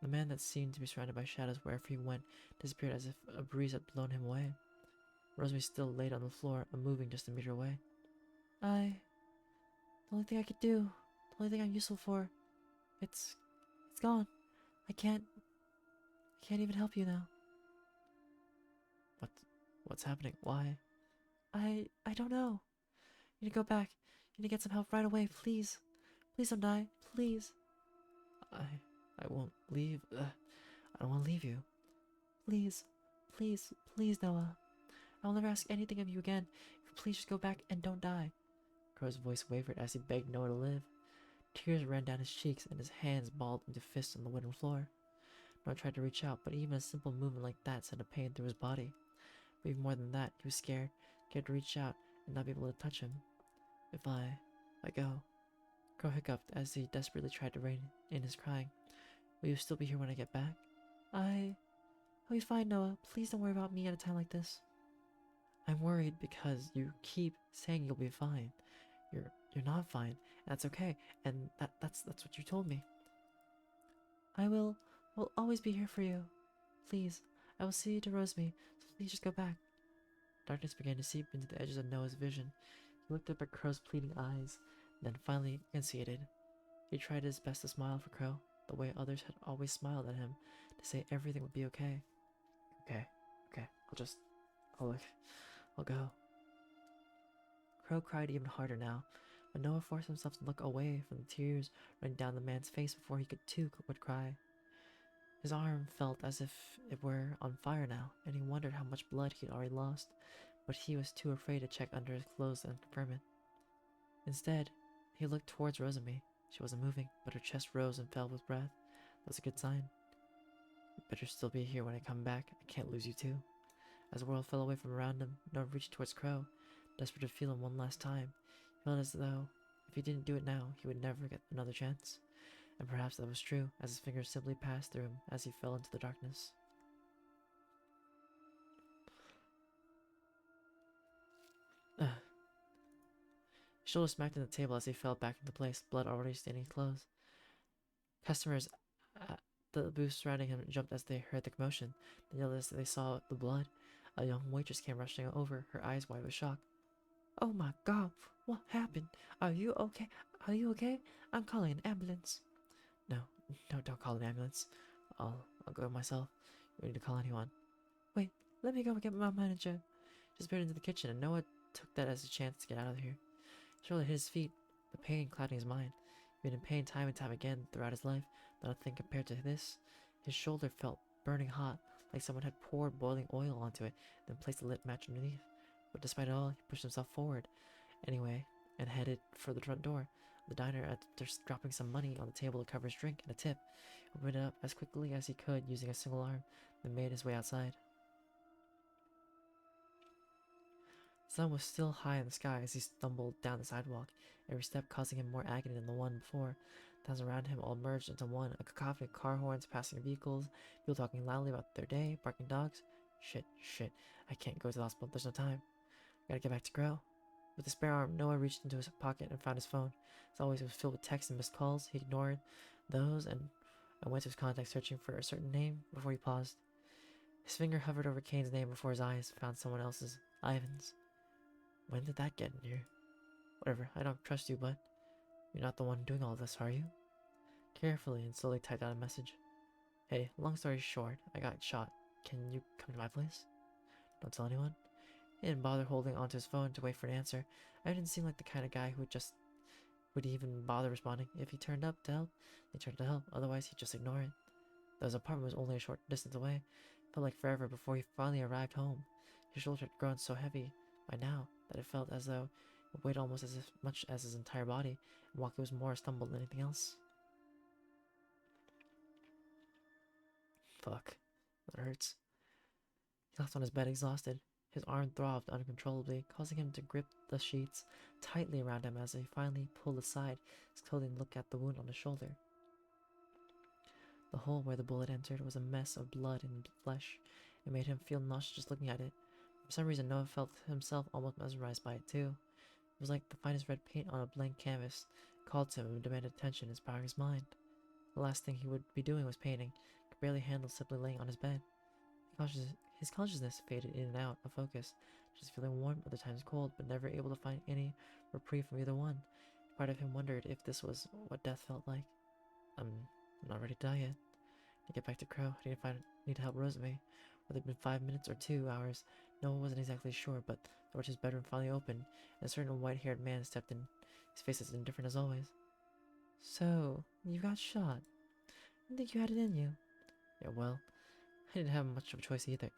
The man that seemed to be surrounded by shadows wherever he went disappeared as if a breeze had blown him away. Rosemary still laid on the floor, unmoving just a meter away. The only thing I could do, the only thing I'm useful for, it's gone. I can't even help you now. What's happening? Why? I don't know. You need to go back. You need to get some help right away, please. Please don't die, please. I won't leave. I don't want to leave you. Please, please, please, Noah. I'll never ask anything of you again. Please just go back and don't die. Crow's voice wavered as he begged Noah to live. Tears ran down his cheeks and his hands balled into fists on the wooden floor. Noah tried to reach out, but even a simple movement like that sent a pain through his body. But even more than that, he was scared to reach out and not be able to touch him. If I go. Crow hiccuped as he desperately tried to rein in his crying. Will you still be here when I get back? I'll be fine, Noah. Please don't worry about me at a time like this. I'm worried because you keep saying you'll be fine. You're not fine, and that's okay, and that's what you told me. I will always be here for you. Please, I will see you to Rosemary, so please just go back. Darkness began to seep into the edges of Noah's vision. He looked up at Crow's pleading eyes, then finally conceded. He tried his best to smile for Crow, the way others had always smiled at him, to say everything would be okay. Okay, I'll go. Crow cried even harder now, but Noah forced himself to look away from the tears running down the man's face before he would cry. His arm felt as if it were on fire now, and he wondered how much blood he had already lost, but he was too afraid to check under his clothes and confirm it. Instead, he looked towards Rosamie. She wasn't moving, but her chest rose and fell with breath. That was a good sign. You better still be here when I come back. I can't lose you too. As the world fell away from around him, Noah reached towards Crow, desperate to feel him one last time. He felt as though, if he didn't do it now, he would never get another chance. And perhaps that was true, as his fingers simply passed through him as he fell into the darkness. His shoulder smacked into the table as he fell back into place, blood already staining his clothes. Customers at the booth surrounding him jumped as they heard the commotion. They yelled as they saw the blood. A young waitress came rushing over, her eyes wide with shock. Oh my God, what happened? Are you okay? Are you okay? I'm calling an ambulance. No, don't call an ambulance. I'll go myself. You don't need to call anyone. Wait, let me go get my manager. Just peered into the kitchen, and Noah took that as a chance to get out of here. His shoulder hit his feet, the pain clouding his mind. He'd been in pain time and time again throughout his life, but nothing compared to this. His shoulder felt burning hot, like someone had poured boiling oil onto it, then placed a lit match underneath. But despite it all, he pushed himself forward, anyway, and headed for the front door. The diner, after dropping some money on the table to cover his drink and a tip, opened it up as quickly as he could using a single arm, then made his way outside. The sun was still high in the sky as he stumbled down the sidewalk, every step causing him more agony than the one before. Towns around him all merged into one, a cacophony of car horns, passing vehicles, people talking loudly about their day, barking dogs. Shit, I can't go to the hospital, there's no time. Gotta get back to Grow. With a spare arm, Noah reached into his pocket and found his phone. As always, it was filled with texts and missed calls. He ignored those and went to his contacts searching for a certain name before he paused. His finger hovered over Kane's name before his eyes found someone else's, Ivan's. When did that get in here? Whatever, I don't trust you, but you're not the one doing all this, are you? Carefully and slowly typed out a message. Hey, long story short, I got shot. Can you come to my place? Don't tell anyone. He didn't bother holding onto his phone to wait for an answer. I didn't seem like the kind of guy who would even bother responding. If he turned up to help, they turned to help. Otherwise, he'd just ignore it. Though his apartment was only a short distance away, it felt like forever before he finally arrived home. His shoulder had grown so heavy by now that it felt as though It weighed almost as much as his entire body, and Waki was more stumbled than anything else. Fuck. That hurts. He left on his bed exhausted. His arm throbbed uncontrollably, causing him to grip the sheets tightly around him as he finally pulled aside his clothing to look at the wound on his shoulder. The hole where the bullet entered was a mess of blood and flesh. It made him feel nauseous just looking at it. For some reason, Noah felt himself almost mesmerized by it too. It was like the finest red paint on a blank canvas. It called to him and demanded attention, inspiring his mind. The last thing he would be doing was painting. He could barely handle simply laying on his bed. His consciousness faded in and out of focus, just feeling warm, other times cold, but never able to find any reprieve from either one. Part of him wondered if this was what death felt like. I'm not ready to die yet. To get back to Crow, I need to help Rosemary. Whether it had been 5 minutes or 2 hours, Noah wasn't exactly sure, but the door to his bedroom finally opened, and a certain white-haired man stepped in, his face as indifferent as always. So, you got shot. I didn't think you had it in you. Yeah, well, I didn't have much of a choice either.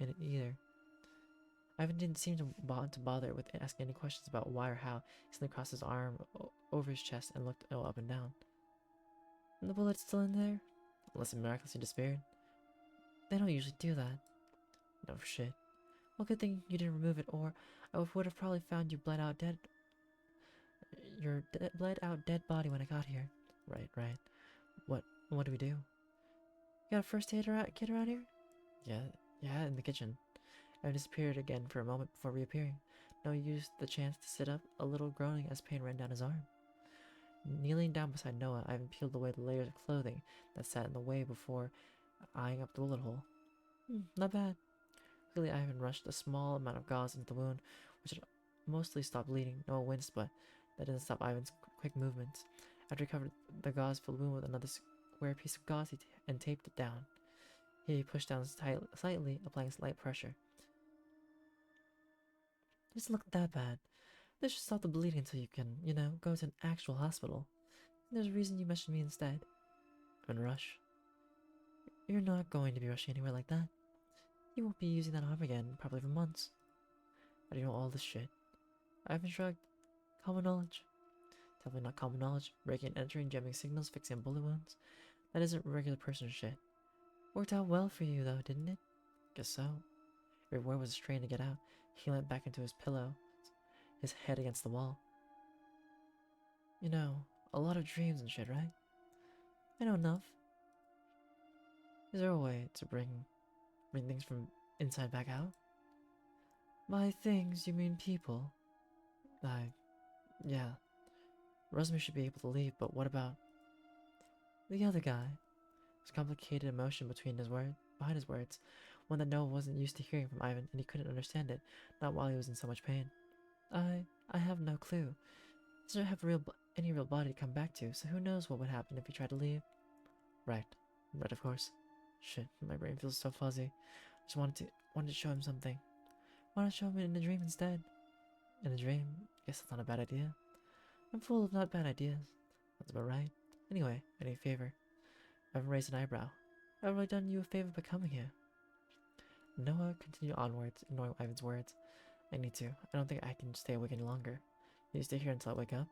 Ivan didn't seem to bother with asking any questions about why or how. He simply crossed his arm over his chest and looked up and down. And the bullet's still in there? Unless it miraculously disappeared. They don't usually do that. No, for shit. Well, good thing you didn't remove it, or I would have probably found you bled out dead. Your bled out dead body when I got here. Right. What do we do? You got a first aid kit around here? Yeah, in the kitchen. I disappeared again for a moment before reappearing. Noah used the chance to sit up, a little groaning as pain ran down his arm. Kneeling down beside Noah, Ivan peeled away the layers of clothing that sat in the way before eyeing up the bullet hole. Not bad. Quickly, Ivan rushed a small amount of gauze into the wound, which had mostly stopped bleeding. Noah winced, but that didn't stop Ivan's quick movements. After he covered the gauze-filled wound with another square piece of gauze and taped it down, he pushed down slightly, applying slight pressure. It doesn't look that bad. This should stop the bleeding until you can, go to an actual hospital. There's a reason you mentioned me instead. I'm in a rush. You're not going to be rushing anywhere like that. You won't be using that arm again, probably for months. How do you know all this shit? Ivan shrugged. Common knowledge. Definitely not common knowledge. Breaking and entering, jamming signals, fixing bullet wounds. That isn't regular person shit. Worked out well for you, though, didn't it? Guess so. Every word was a strain to get out. He leant back into his pillow, his head against the wall. A lot of dreams and shit, right? I know enough. Is there a way to bring things from inside back out? By things, you mean people? Yeah. Rosemary should be able to leave, but what about the other guy? There's complicated emotion behind his words, one that Noah wasn't used to hearing from Ivan, and he couldn't understand it, not while he was in so much pain. I have no clue. He doesn't have any real body to come back to, so who knows what would happen if he tried to leave. Right, of course. Shit, my brain feels so fuzzy. I just wanted to show him something. Wanted to show him it in a dream instead. In a dream? Guess that's not a bad idea. I'm full of not bad ideas. That's about right. Anyway, I need a favor. I haven't raised an eyebrow. I've really done you a favor by coming here. Noah continued onwards, ignoring Ivan's words. I need to. I don't think I can stay awake any longer. You stay here until I wake up?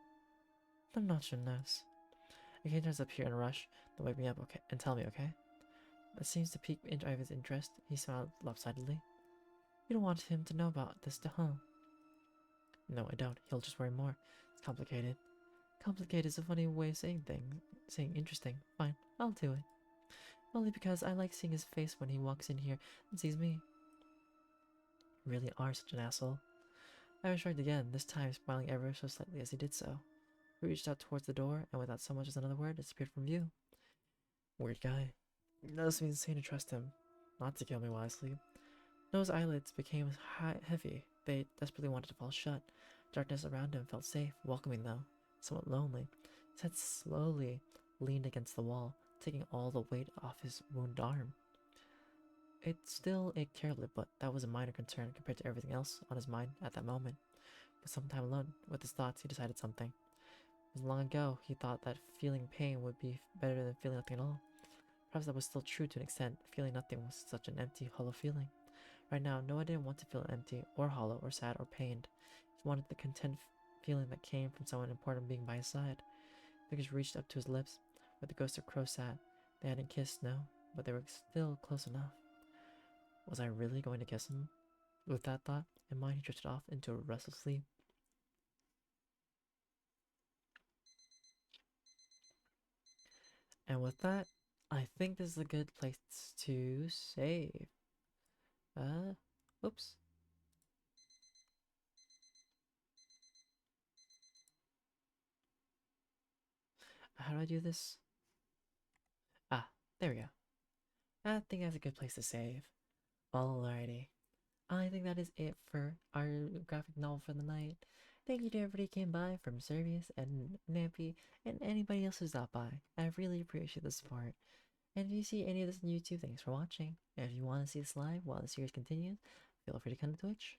I'm not your nurse. I can't turn up here in a rush, then wake me up, okay, and tell me, okay? That seems to pique Ivan's interest. He smiled lopsidedly. You don't want him to know about this, huh? No, I don't. He'll just worry more. It's complicated. Complicated is a funny way of saying interesting. Fine, I'll do it. Only because I like seeing his face when he walks in here and sees me. You really are such an asshole. Ivan shrugged again, this time smiling ever so slightly as he did so. He reached out towards the door, and without so much as another word, disappeared from view. Weird guy. It does me insane to trust him. Not to kill me while I sleep. Noah's eyelids became heavy. They desperately wanted to fall shut. Darkness around him felt safe, welcoming though, somewhat lonely. His head slowly leaned against the wall, taking all the weight off his wounded arm. It still ached terribly, but that was a minor concern compared to everything else on his mind at that moment. With some time alone with his thoughts, he decided something. It was long ago he thought that feeling pain would be better than feeling nothing at all. Perhaps that was still true to an extent. Feeling nothing was such an empty, hollow feeling. Right now, Noah didn't want to feel empty, or hollow, or sad, or pained. He wanted the content feeling that came from someone important being by his side. Fingers reached up to his lips, where the ghost of Crow sat. They hadn't kissed, no, but they were still close enough. Was I really going to kiss him? With that thought in mind, he drifted off into a restless sleep. And with that, I think this is a good place to save. Oops. How do I do this? Ah, there we go. I think that's a good place to save. Alrighty. I think that is it for our graphic novel for the night. Thank you to everybody who came by, from Servius and Nappy and anybody else who stopped by. I really appreciate the support. And if you see any of this on YouTube, thanks for watching. And if you want to see this live while the series continues, feel free to come to Twitch.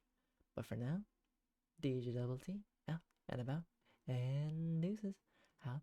But for now, DjDoubleT out and about, and deuces. Have